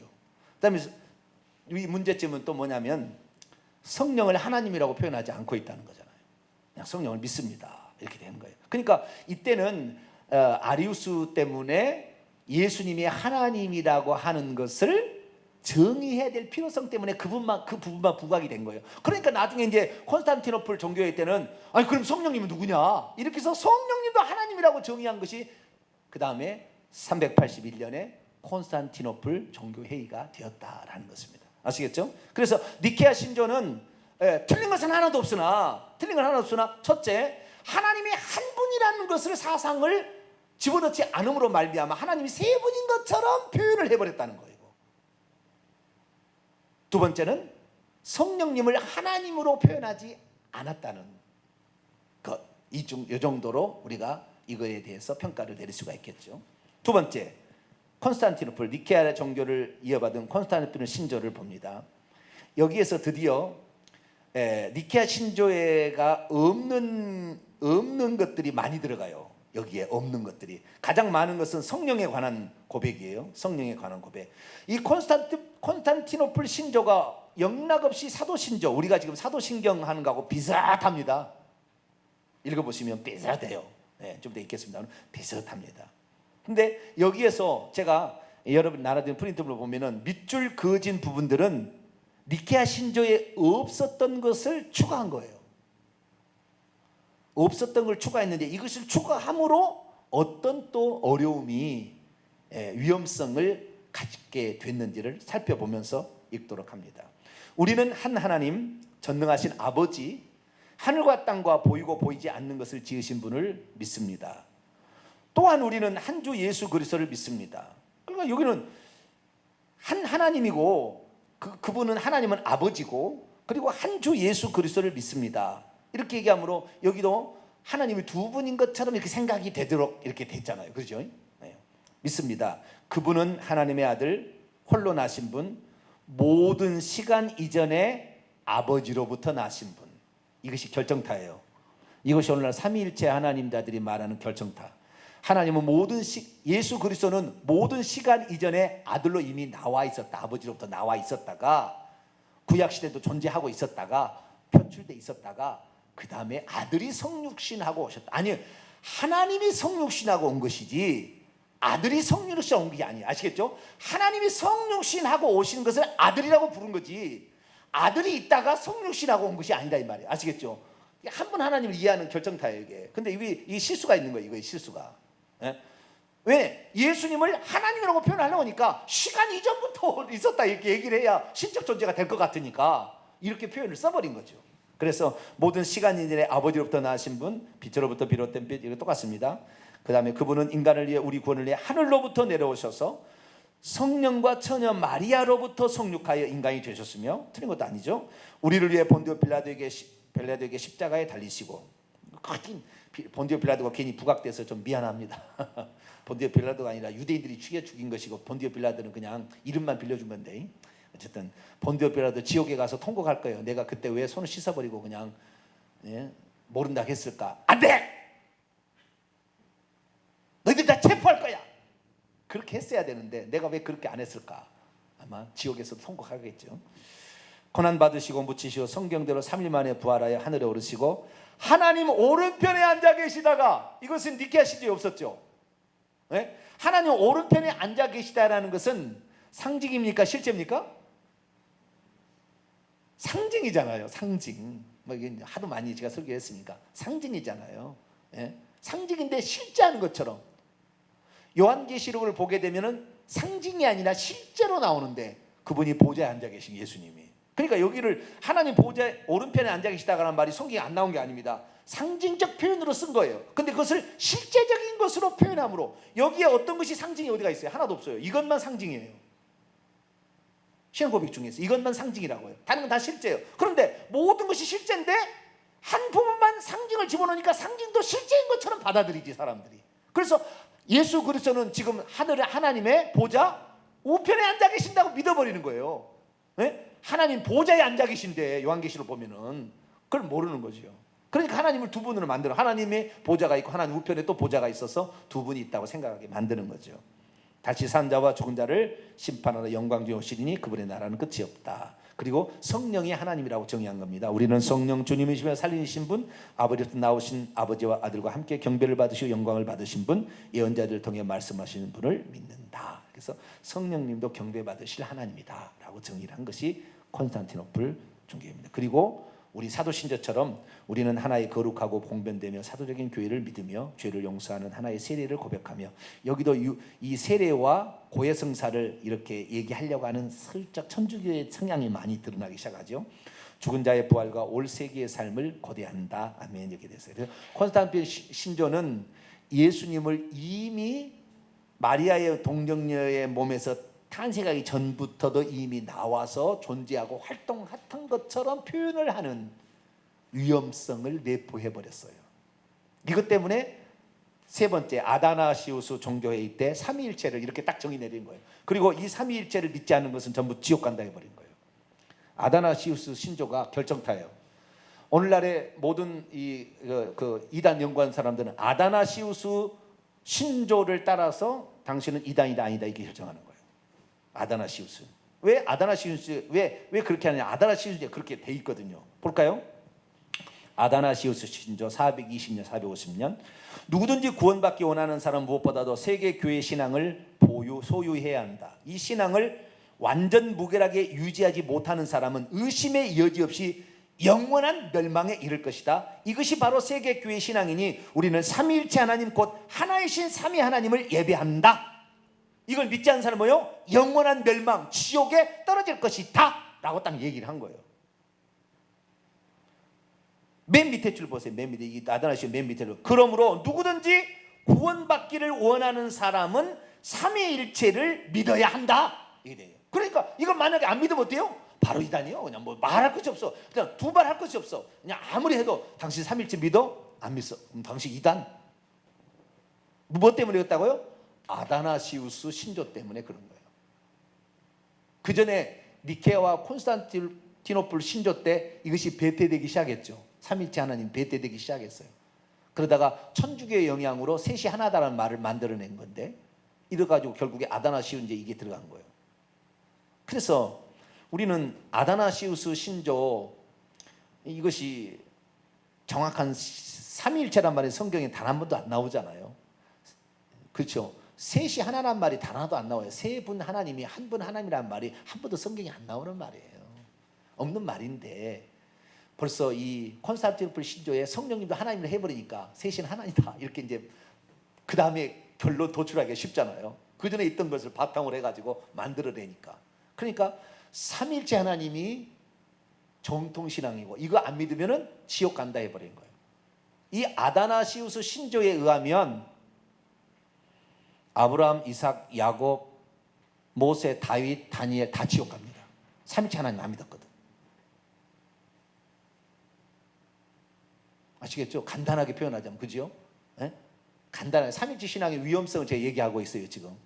그다음에 이 문제점은 또 뭐냐면 성령을 하나님이라고 표현하지 않고 있다는 거잖아요. 그냥 성령을 믿습니다. 이렇게 되는 거예요. 그러니까 이때는 아리우스 때문에 예수님이 하나님이라고 하는 것을 정의해야 될 필요성 때문에 그 부분만 부각이 된 거예요. 그러니까 나중에 이제 콘스탄티노플 종교회 때는 아니 그럼 성령님은 누구냐? 이렇게 해서 성령님도 하나님이라고 정의한 것이 그 다음에 381년에 콘스탄티노플 종교회의가 되었다라는 것입니다. 아시겠죠? 그래서 니케아 신조는 틀린 것은 하나도 없으나 첫째, 하나님이 한 분이라는 것을 사상을 집어넣지 않음으로 말미암아 하나님이 세 분인 것처럼 표현을 해버렸다는 거예요. 두 번째는 성령님을 하나님으로 표현하지 않았다는 것. 이 정도로 우리가 이거에 대해서 평가를 내릴 수가 있겠죠. 두 번째, 콘스탄티노플 니케아 종교를 이어받은 콘스탄티노플 신조를 봅니다. 여기에서 드디어 니케아 신조가 없는 것들이 많이 들어가요. 여기에 없는 것들이 가장 많은 것은 성령에 관한 고백이에요. 성령에 관한 고백. 이 콘스탄티노플 신조가 영락없이 사도신조, 우리가 지금 사도신경 하는 거하고 비슷합니다. 읽어보시면 비슷해요. 좀 더 읽겠습니다. 비슷합니다. 근데 여기에서 제가 여러분 나눠드린 프린트로 보면은 밑줄 그어진 부분들은 니케아 신조에 없었던 것을 추가한 거예요. 없었던 걸 추가했는데 이것을 추가함으로 어떤 또 어려움이 위험성을 갖게 됐는지를 살펴보면서 읽도록 합니다. 우리는 한 하나님 전능하신 아버지, 하늘과 땅과 보이고 보이지 않는 것을 지으신 분을 믿습니다. 또한 우리는 한 주 예수 그리스도를 믿습니다. 그러니까 여기는 한 하나님이고 그분은 하나님은 아버지고 그리고 한 주 예수 그리스도를 믿습니다. 이렇게 얘기하므로 여기도 하나님이 두 분인 것처럼 이렇게 생각이 되도록 이렇게 됐잖아요. 그렇죠? 네. 믿습니다. 그분은 하나님의 아들, 홀로 나신 분, 모든 시간 이전에 아버지로부터 나신 분. 이것이 결정타예요. 이것이 오늘날 삼위일체 하나님자들이 말하는 결정타. 하나님은 예수 그리스도는 모든 시간 이전에 아들로 이미 나와 있었다. 아버지로부터 나와 있었다가 구약시대도 존재하고 있었다가 표출돼 있었다가 그 다음에 아들이 성육신하고 오셨다. 아니, 하나님이 성육신하고 온 것이지 아들이 성육신하고 온 게 아니에요. 아시겠죠? 하나님이 성육신하고 오신 것을 아들이라고 부른 거지 아들이 있다가 성육신하고 온 것이 아니다 이 말이에요. 아시겠죠? 한 분 하나님을 이해하는 결정타예요 이게. 근데 이 실수가 있는 거예요. 이거의 실수가. 예? 왜? 예수님을 하나님이라고 표현하려고 하니까 시간 이전부터 있었다 이렇게 얘기를 해야 신적 존재가 될 것 같으니까 이렇게 표현을 써버린 거죠. 그래서 모든 시간 이전에 아버지로부터 나신 분, 빛으로부터 비롯된 빛, 이거 똑같습니다. 그 다음에 그분은 인간을 위해 우리 구원을 위해 하늘로부터 내려오셔서 성령과 처녀 마리아로부터 성육하여 인간이 되셨으며, 틀린 것도 아니죠. 우리를 위해 본디오 빌라도에게 십자가에 달리시고, 본디오 빌라도가 괜히 부각돼서 좀 미안합니다. 본디오 빌라도가 아니라 유대인들이 죽인 것이고 본디오 빌라도는 그냥 이름만 빌려준 건데, 어쨌든 본디오 빌라도 지옥에 가서 통곡할 거예요. 내가 그때 왜 손을 씻어버리고 그냥 모른다 했을까? 안 돼! 너희들 다 체포할 거야! 그렇게 했어야 되는데 내가 왜 그렇게 안 했을까? 아마 지옥에서 통곡하겠죠. 고난받으시고 묻히시고 성경대로 3일 만에 부활하여 하늘에 오르시고 하나님 오른편에 앉아 계시다가, 이것은 니케아 시대에 없었죠. 네? 하나님 오른편에 앉아 계시다라는 것은 상징입니까? 실제입니까? 상징이잖아요. 상징. 이게 하도 많이 제가 설교했으니까 상징이잖아요. 네? 상징인데 실제하는 것처럼. 요한계시록을 보게 되면은 상징이 아니라 실제로 나오는데 그분이 보좌에 앉아 계신 예수님이. 그러니까 여기를 하나님 보좌 오른편에 앉아 계시다라는 말이 성경에 안 나온 게 아닙니다. 상징적 표현으로 쓴 거예요. 근데 그것을 실제적인 것으로 표현함으로 여기에 어떤 것이 상징이 어디가 있어요? 하나도 없어요. 이것만 상징이에요. 신앙 고백 중에서 이것만 상징이라고요. 다른 건 다 실제예요. 그런데 모든 것이 실제인데 한 부분만 상징을 집어넣으니까 상징도 실제인 것처럼 받아들이지 사람들이. 그래서 예수 그리스도는 지금 하늘에 하나님의 보좌 우편에 앉아 계신다고 믿어버리는 거예요. 네? 하나님 보좌에 앉아 계신데 요한계시록 보면은 그걸 모르는 거죠. 그러니까 하나님을 두 분으로 만들어, 하나님의 보좌가 있고 하나님 우편에 또 보좌가 있어서 두 분이 있다고 생각하게 만드는 거죠. 다시 산 자와 죽은 자를 심판하러 영광 중에 오시리니 그분의 나라는 끝이 없다. 그리고 성령이 하나님이라고 정의한 겁니다. 우리는 성령 주님이시며 살리신 분, 아버지로부터 나오신 아버지와 아들과 함께 경배를 받으시고 영광을 받으신 분, 예언자들을 통해 말씀하시는 분을 믿는다. 그래서 성령님도 경배 받으실 하나님이다 라고 정의를 한 것이 콘스탄티노플 종교입니다. 그리고 우리 사도신조처럼 우리는 하나의 거룩하고 봉변되며 사도적인 교회를 믿으며 죄를 용서하는 하나의 세례를 고백하며, 여기도 이 세례와 고해성사를 이렇게 얘기하려고 하는 슬쩍 천주교의 성향이 많이 드러나기 시작하죠. 죽은 자의 부활과 올 세기의 삶을 고대한다. 아멘. 이렇게 됐어요. 그래서 콘스탄티노플 신조는 예수님을 이미 마리아의 동정녀의 몸에서 탄생하기 전부터도 이미 나와서 존재하고 활동했던 것처럼 표현을 하는 위험성을 내포해버렸어요. 이것 때문에 세 번째 아다나시우스 종교회의 때 삼위일체를 이렇게 딱 정의 내린 거예요. 그리고 이 삼위일체를 믿지 않는 것은 전부 지옥 간다 해버린 거예요. 아다나시우스 신조가 결정타예요. 오늘날의 모든 이단 연구한 사람들은 아다나시우스 신조를 따라서 당신은 이단이다 아니다 이렇게 결정하는 거예요. 아다나시우스. 왜 아다나시우스 왜 그렇게 하느냐? 아다나시우스에 그렇게 돼 있거든요. 볼까요? 아다나시우스 신조 420년 450년. 누구든지 구원받기 원하는 사람 무엇보다도 세계 교회 신앙을 소유해야 한다. 이 신앙을 완전 무결하게 유지하지 못하는 사람은 의심의 여지 없이 영원한 멸망에 이를 것이다. 이것이 바로 세계 교회 신앙이니 우리는 삼위일체 하나님 곧 하나이신 삼위 하나님을 예배한다. 이걸 믿지 않는 사람은 뭐요? 영원한 멸망, 지옥에 떨어질 것이다 라고 딱 얘기를 한 거예요. 맨 밑에 줄 보세요. 맨 밑에, 이 아다나시우스 맨 밑에로. 그러므로 누구든지 구원받기를 원하는 사람은 삼위일체를 믿어야 한다. 이게 돼요. 그러니까 이걸 만약에 안 믿으면 어때요? 바로 이단이요. 그냥 뭐 말할 것이 없어. 그냥 두 말 할 것이 없어. 그냥 아무리 해도 당신 삼일째 믿어? 안 믿어. 당신 이단. 무엇 때문에 그랬다고요? 아다나시우스 신조 때문에 그런 거예요. 그 전에 니케아와 콘스탄티노플 신조 때 이것이 배태되기 시작했죠. 삼일째 하나님 배태되기 시작했어요. 그러다가 천주교의 영향으로 셋이 하나다라는 말을 만들어낸 건데, 이래가지고 결국에 아다나시우스 이게 들어간 거예요. 그래서 우리는 아다나시우스 신조, 이것이 정확한 삼위일체란 말이 성경에 단 한 번도 안 나오잖아요. 그렇죠? 셋이 하나란 말이 단 하나도 안 나와요. 세 분 하나님이 한 분 하나님이라는 말이 한 번도 성경에 안 나오는 말이에요. 없는 말인데, 벌써 이 콘스탄티노플 신조에 성령님도 하나님을 해버리니까 셋이는 하나이다 이렇게 이제 그 다음에 결론 도출하기가 쉽잖아요. 그 전에 있던 것을 바탕으로 해가지고 만들어내니까. 그러니까 삼일째 하나님이 정통신앙이고, 이거 안 믿으면은 지옥 간다 해버린 거예요. 이 아다나시우스 신조에 의하면 아브라함, 이삭, 야곱, 모세, 다윗, 다니엘 다 지옥 갑니다. 삼일째 하나님 안 믿었거든. 아시겠죠? 간단하게 표현하자면, 그죠? 예? 간단하게 삼일째 신앙의 위험성을 제가 얘기하고 있어요. 지금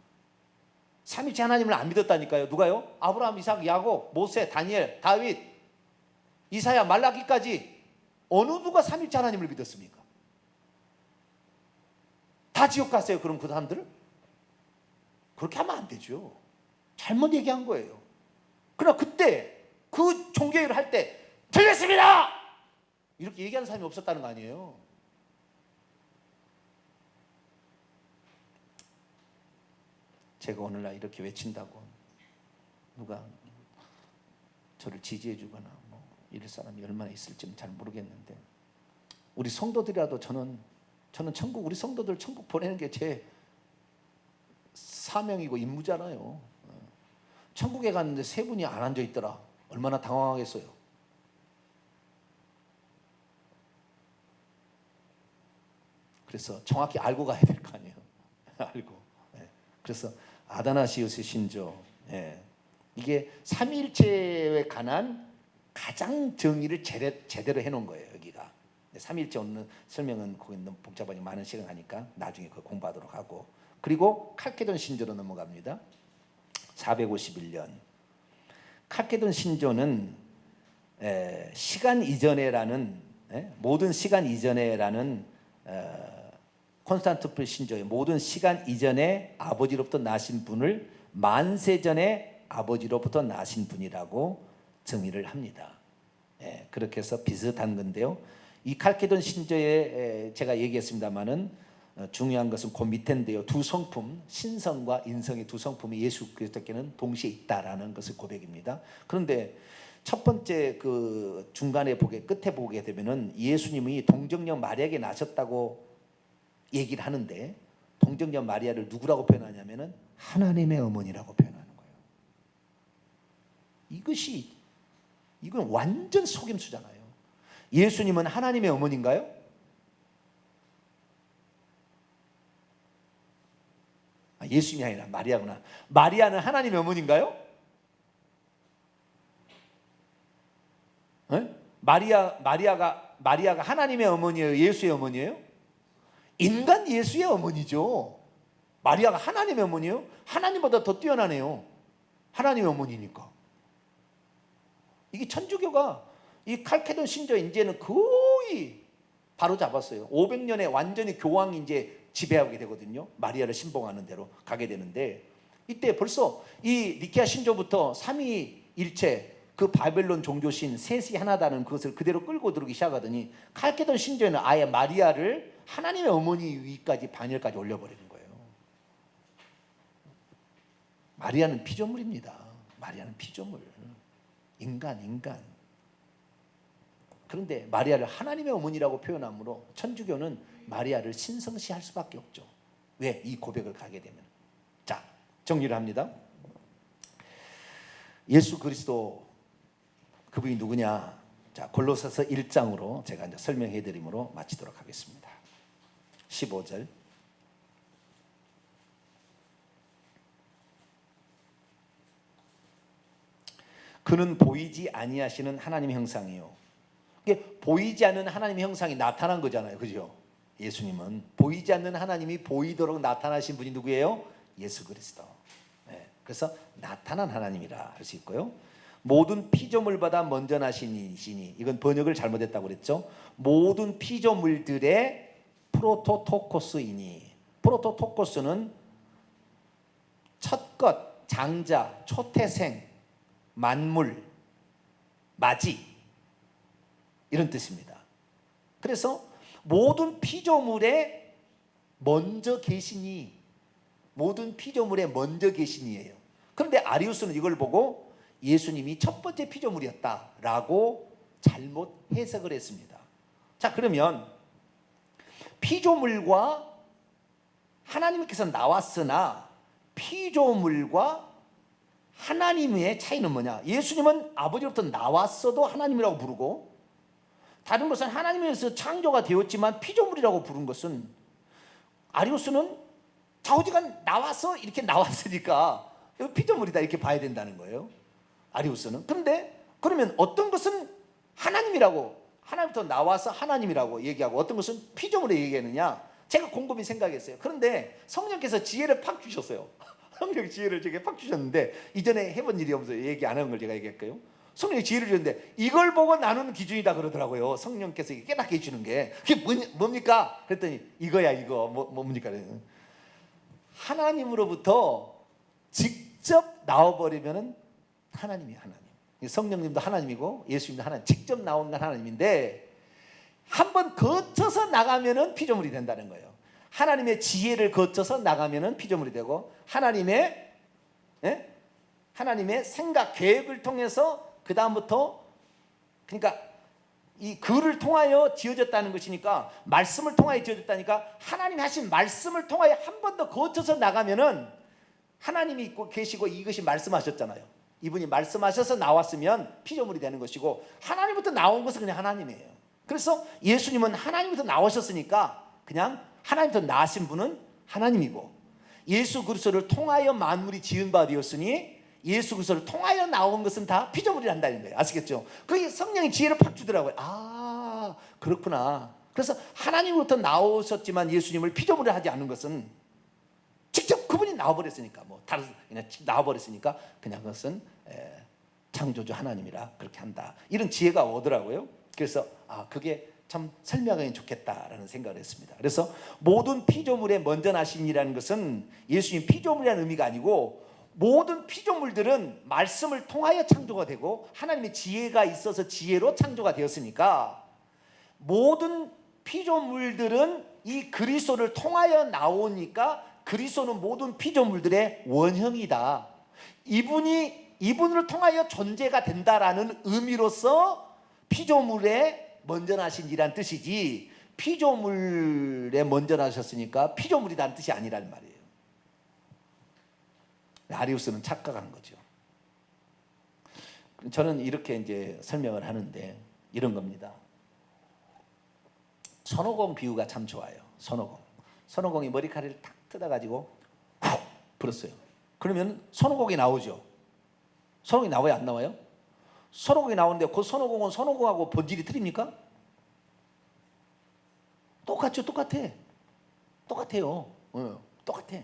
삼일째 하나님을 안 믿었다니까요. 누가요? 아브라함, 이삭, 야곱, 모세, 다니엘, 다윗, 이사야, 말라기까지 어느 누가 삼일째 하나님을 믿었습니까? 다 지옥 갔어요. 그럼 그 사람들? 그렇게 하면 안 되죠. 잘못 얘기한 거예요. 그러나 그때 그 종교회의를 할 때 틀렸습니다! 이렇게 얘기하는 사람이 없었다는 거 아니에요. 제가 오늘날 이렇게 외친다고 누가 저를 지지해 주거나 뭐 이럴 사람이 얼마나 있을지는 잘 모르겠는데, 우리 성도들이라도 저는 천국, 우리 성도들 천국 보내는 게 제 사명이고 임무잖아요. 천국에 갔는데 세 분이 안 앉아 있더라. 얼마나 당황하겠어요. 그래서 정확히 알고 가야 될 거 아니에요. 알고. 그래서 아다나시우스 신조, 이게 삼위일체에 관한 가장 정의를 제대로 해놓은 거예요. 여기가 삼위일체 오늘 설명은 거기 너무 복잡하니 많은 시간 하니까 나중에 그거 공부하도록 하고, 그리고 칼케돈 신조로 넘어갑니다. 451년 칼케돈 신조는 시간 이전에라는, 모든 시간 이전에라는 콘스탄티노플 신조의 모든 시간 이전에 아버지로부터 나신 분을 만세전에 아버지로부터 나신 분이라고 정의를 합니다. 그렇게 해서 비슷한 건데요. 이 칼케돈 신조에 제가 얘기했습니다마는 중요한 것은 그 밑인데요. 두 성품, 신성과 인성의 두 성품이 예수 그리스도께는 동시에 있다라는 것을 고백입니다. 그런데 첫 번째 그 중간에 끝에 보게 되면은 예수님이 동정녀 마리아에게 나셨다고 얘기를 하는데, 동정녀 마리아를 누구라고 표현하냐면은 하나님의 어머니라고 표현하는 거예요. 이건 완전 속임수잖아요. 예수님은 하나님의 어머니인가요? 예수님이 아니라 마리아구나. 마리아는 하나님의 어머니인가요? 마리아가 하나님의 어머니예요? 예수의 어머니예요? 인간 예수의 어머니죠. 마리아가 하나님의 어머니예요? 하나님보다 더 뛰어나네요. 하나님의 어머니니까. 이게 천주교가 이 칼케돈 신조 이제는 거의 바로 잡았어요. 500년에 완전히 교황이 이제 지배하게 되거든요. 마리아를 신봉하는 대로 가게 되는데, 이때 벌써 이 니케아 신조부터 삼위일체 그 바벨론 종교신 셋이 하나다는 그것을 그대로 끌고 들어오기 시작하더니 칼케돈 신조에는 아예 마리아를 하나님의 어머니 위까지 반열까지 올려버리는 거예요. 마리아는 피조물입니다. 마리아는 피조물. 인간. 그런데 마리아를 하나님의 어머니라고 표현하므로 천주교는 마리아를 신성시할 수밖에 없죠. 왜? 이 고백을 가게 되면. 자, 정리를 합니다. 예수 그리스도 그분이 누구냐? 자, 골로새서 1장으로 제가 이제 설명해 드림으로 마치도록 하겠습니다. 15절. 그는 보이지 아니하시는 하나님의 형상이요. 이게 보이지 않는 하나님의 형상이 나타난 거잖아요, 그죠? 예수님은 보이지 않는 하나님이 보이도록 나타나신 분이 누구예요? 예수 그리스도. 네, 그래서 나타난 하나님이라 할 수 있고요. 모든 피조물보다 먼저 나신 이시니, 이건 번역을 잘못했다고 그랬죠. 모든 피조물들의 프로토토코스이니, 프로토토코스는 첫것, 장자, 초태생, 만물, 맞이, 이런 뜻입니다. 그래서 모든 피조물에 먼저 계시니, 모든 피조물에 먼저 계시니예요. 그런데 아리우스는 이걸 보고 예수님이 첫 번째 피조물이었다라고 잘못 해석을 했습니다. 자, 그러면 피조물과 하나님께서 나왔으나 피조물과 하나님의 차이는 뭐냐? 예수님은 아버지로부터 나왔어도 하나님이라고 부르고, 다른 것은 하나님에서 창조가 되었지만 피조물이라고 부른 것은, 아리우스는 좌우지간 나와서 이렇게 나왔으니까 피조물이다 이렇게 봐야 된다는 거예요, 아리우스는. 그런데 그러면 어떤 것은 하나님이라고, 하나님부터 나와서 하나님이라고 얘기하고 어떤 것은 피조물을 얘기하느냐? 제가 곰곰이 생각했어요. 그런데 성령께서 지혜를 팍 주셨어요. 성령 지혜를 제게 팍 주셨는데, 이전에 해본 일이 없어서 얘기 안 한 걸 제가 얘기할까요? 성령이 지혜를 주는데 이걸 보고 나누는 기준이다 그러더라고요. 성령께서 깨닫게 해주는 게 그게 뭡니까? 그랬더니 이거야, 이거. 뭡니까? 하나님으로부터 직접 나와버리면은 하나님이 하나님. 성령님도 하나님이고 예수님도 하나님. 직접 나온 건 하나님인데 한번 거쳐서 나가면은 피조물이 된다는 거예요. 하나님의 지혜를 거쳐서 나가면은 피조물이 되고, 하나님의 생각, 계획을 통해서 그 다음부터, 그러니까 이 글을 통하여 지어졌다는 것이니까, 말씀을 통하여 지어졌다니까, 하나님이 하신 말씀을 통하여 한 번 더 거쳐서 나가면은 하나님이 있고 계시고 이것이 말씀하셨잖아요. 이분이 말씀하셔서 나왔으면 피조물이 되는 것이고, 하나님부터 나온 것은 그냥 하나님이에요. 그래서 예수님은 하나님부터 나오셨으니까 그냥 하나님부터 나신 분은 하나님이고, 예수 그리스도를 통하여 만물이 지은 바 되었으니 예수 그리스도를 통하여 나온 것은 다 피조물이란다는 거예요. 아시겠죠? 그게 성령이 지혜를 팍 주더라고요. 아, 그렇구나. 그래서 하나님으로부터 나오셨지만 예수님을 피조물을 하지 않은 것은 직접 그분이 나와버렸으니까, 다른 그냥 나와버렸으니까 그냥 그것은 창조주 하나님이라 그렇게 한다, 이런 지혜가 오더라고요. 그래서 그게 참 설명하기 좋겠다라는 생각을 했습니다. 그래서 모든 피조물에 먼저 나신이라는 것은 예수님 피조물이라는 의미가 아니고, 모든 피조물들은 말씀을 통하여 창조가 되고 하나님의 지혜가 있어서 지혜로 창조가 되었으니까, 모든 피조물들은 이 그리스도를 통하여 나오니까 그리스도는 모든 피조물들의 원형이다, 이분을 통하여 존재가 된다라는 의미로서 피조물에 먼저 나신 이란 뜻이지, 피조물에 먼저 나셨으니까 피조물이라는 뜻이 아니란 말이에요. 아리우스는 착각한 거죠. 저는 이렇게 이제 설명을 하는데 이런 겁니다. 손오공 비유가 참 좋아요. 손오공이 머리카락을 탁 뜯어가지고 훅 불었어요. 그러면 손오공이 나오죠. 손오공이 나와요, 안 나와요? 손오공이 나오는데 그 손오공은 손오공하고 본질이 틀립니까? 똑같죠. 똑같아요. 똑같아.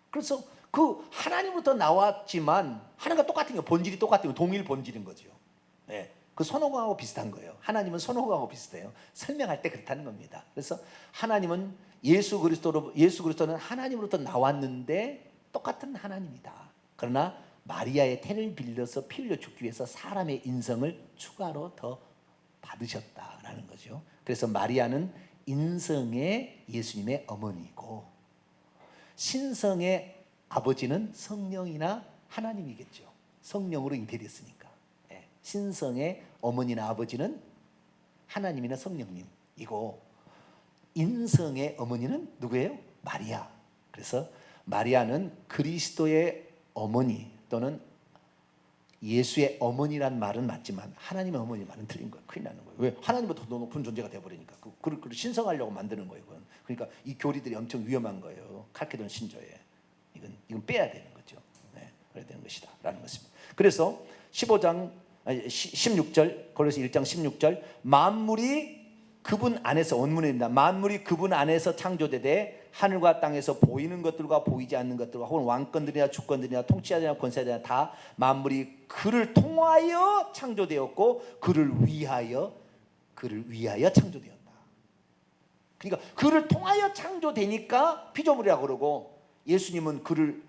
그래서 그 하나님부터 나왔지만 하나님과 똑같은 거, 본질이 똑같은 거, 동일 본질인 거죠. 네. 그 손오공하고 비슷한 거예요. 하나님은 손오공하고 비슷해요. 설명할 때 그렇다는 겁니다. 그래서 하나님은 예수 그리스도는 하나님으로부터 나왔는데 똑같은 하나님이다. 그러나 마리아의 태를 빌려서 피 흘려 죽기 위해서 사람의 인성을 추가로 더 받으셨다라는 거죠. 그래서 마리아는 인성의 예수님의 어머니고, 신성의 아버지는 성령이나 하나님이겠죠. 성령으로 잉태됐으니까. 신성의 어머니나 아버지는 하나님이나 성령님이고, 인성의 어머니는 누구예요? 마리아. 그래서 마리아는 그리스도의 어머니 또는 예수의 어머니란 말은 맞지만 하나님의 어머니 말은 틀린 거예요. 큰일 나는 거예요. 왜? 하나님보다 더 높은 존재가 되어버리니까. 그걸 신성하려고 만드는 거예요. 그러니까 이 교리들이 엄청 위험한 거예요. 칼케돈 신조에. 이건 빼야 되는 거죠. 그래야 되는 것이다 라는 것입니다. 그래서 15장 16절, 골로새 1장 16절, 만물이 그분 안에서, 원문입니다. 만물이 그분 안에서 창조되되 하늘과 땅에서 보이는 것들과 보이지 않는 것들과 혹은 왕권들이나 주권들이나 통치자들이나 권세자들이나 다 만물이 그를 통하여 창조되었고 그를 위하여 창조되었다. 그러니까 그를 통하여 창조되니까 피조물이라고 그러고, 예수님은 그를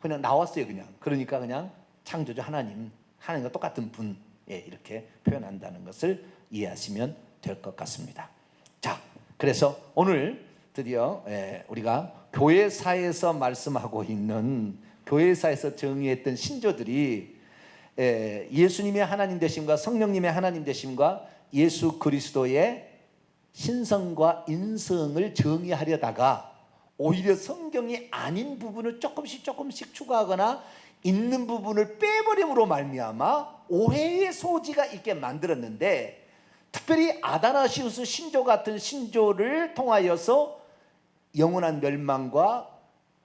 그냥 나왔어요. 그러니까 그냥 창조주 하나님과 똑같은 분, 이렇게 표현한다는 것을 이해하시면 될 것 같습니다. 자, 그래서 오늘 드디어 우리가 교회사에서 말씀하고 있는, 교회사에서 정의했던 신조들이 예수님의 하나님 되심과 성령님의 하나님 되심과 예수 그리스도의 신성과 인성을 정의하려다가 오히려 성경이 아닌 부분을 조금씩 추가하거나 있는 부분을 빼버림으로 말미암아 오해의 소지가 있게 만들었는데, 특별히 아다나시우스 신조 같은 신조를 통하여서 영원한 멸망과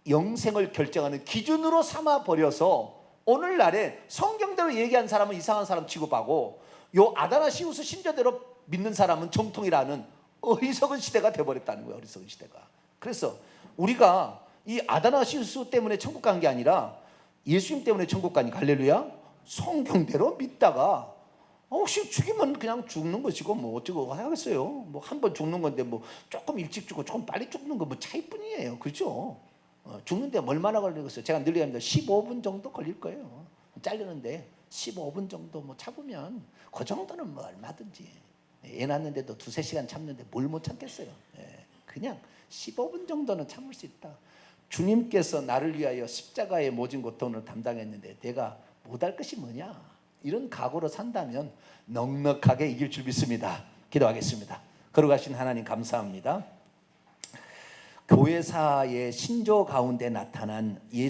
영생을 결정하는 기준으로 삼아 버려서 오늘날에 성경대로 얘기한 사람은 이상한 사람 취급하고, 요 아다나시우스 신조대로 믿는 사람은 정통이라는 어리석은 시대가 되어버렸다는 거예요. 어리석은 시대가. 그래서 우리가 이 아다나시우스 때문에 천국 간 게 아니라 예수님 때문에 천국 가니, 할렐루야, 성경대로 믿다가 혹시 죽이면 그냥 죽는 것이고 뭐 어쩌고 하겠어요. 뭐 한 번 죽는 건데 뭐 조금 일찍 죽고 조금 빨리 죽는 거 뭐 차이뿐이에요. 그렇죠? 죽는데 얼마나 걸리겠어요? 제가 늘 얘기합니다. 15분 정도 걸릴 거예요. 자르는데 15분 정도 뭐 참으면 그 정도는 뭐 얼마든지. 애 낳는데도 2-3시간 참는데 뭘 못 참겠어요. 그냥 15분 정도는 참을 수 있다. 주님께서 나를 위하여 십자가의 모진 고통을 담당했는데 내가 못할 것이 뭐냐, 이런 각오로 산다면 넉넉하게 이길 줄 믿습니다. 기도하겠습니다. 거룩하신 하나님, 감사합니다. 교회사의 신조 가운데 나타난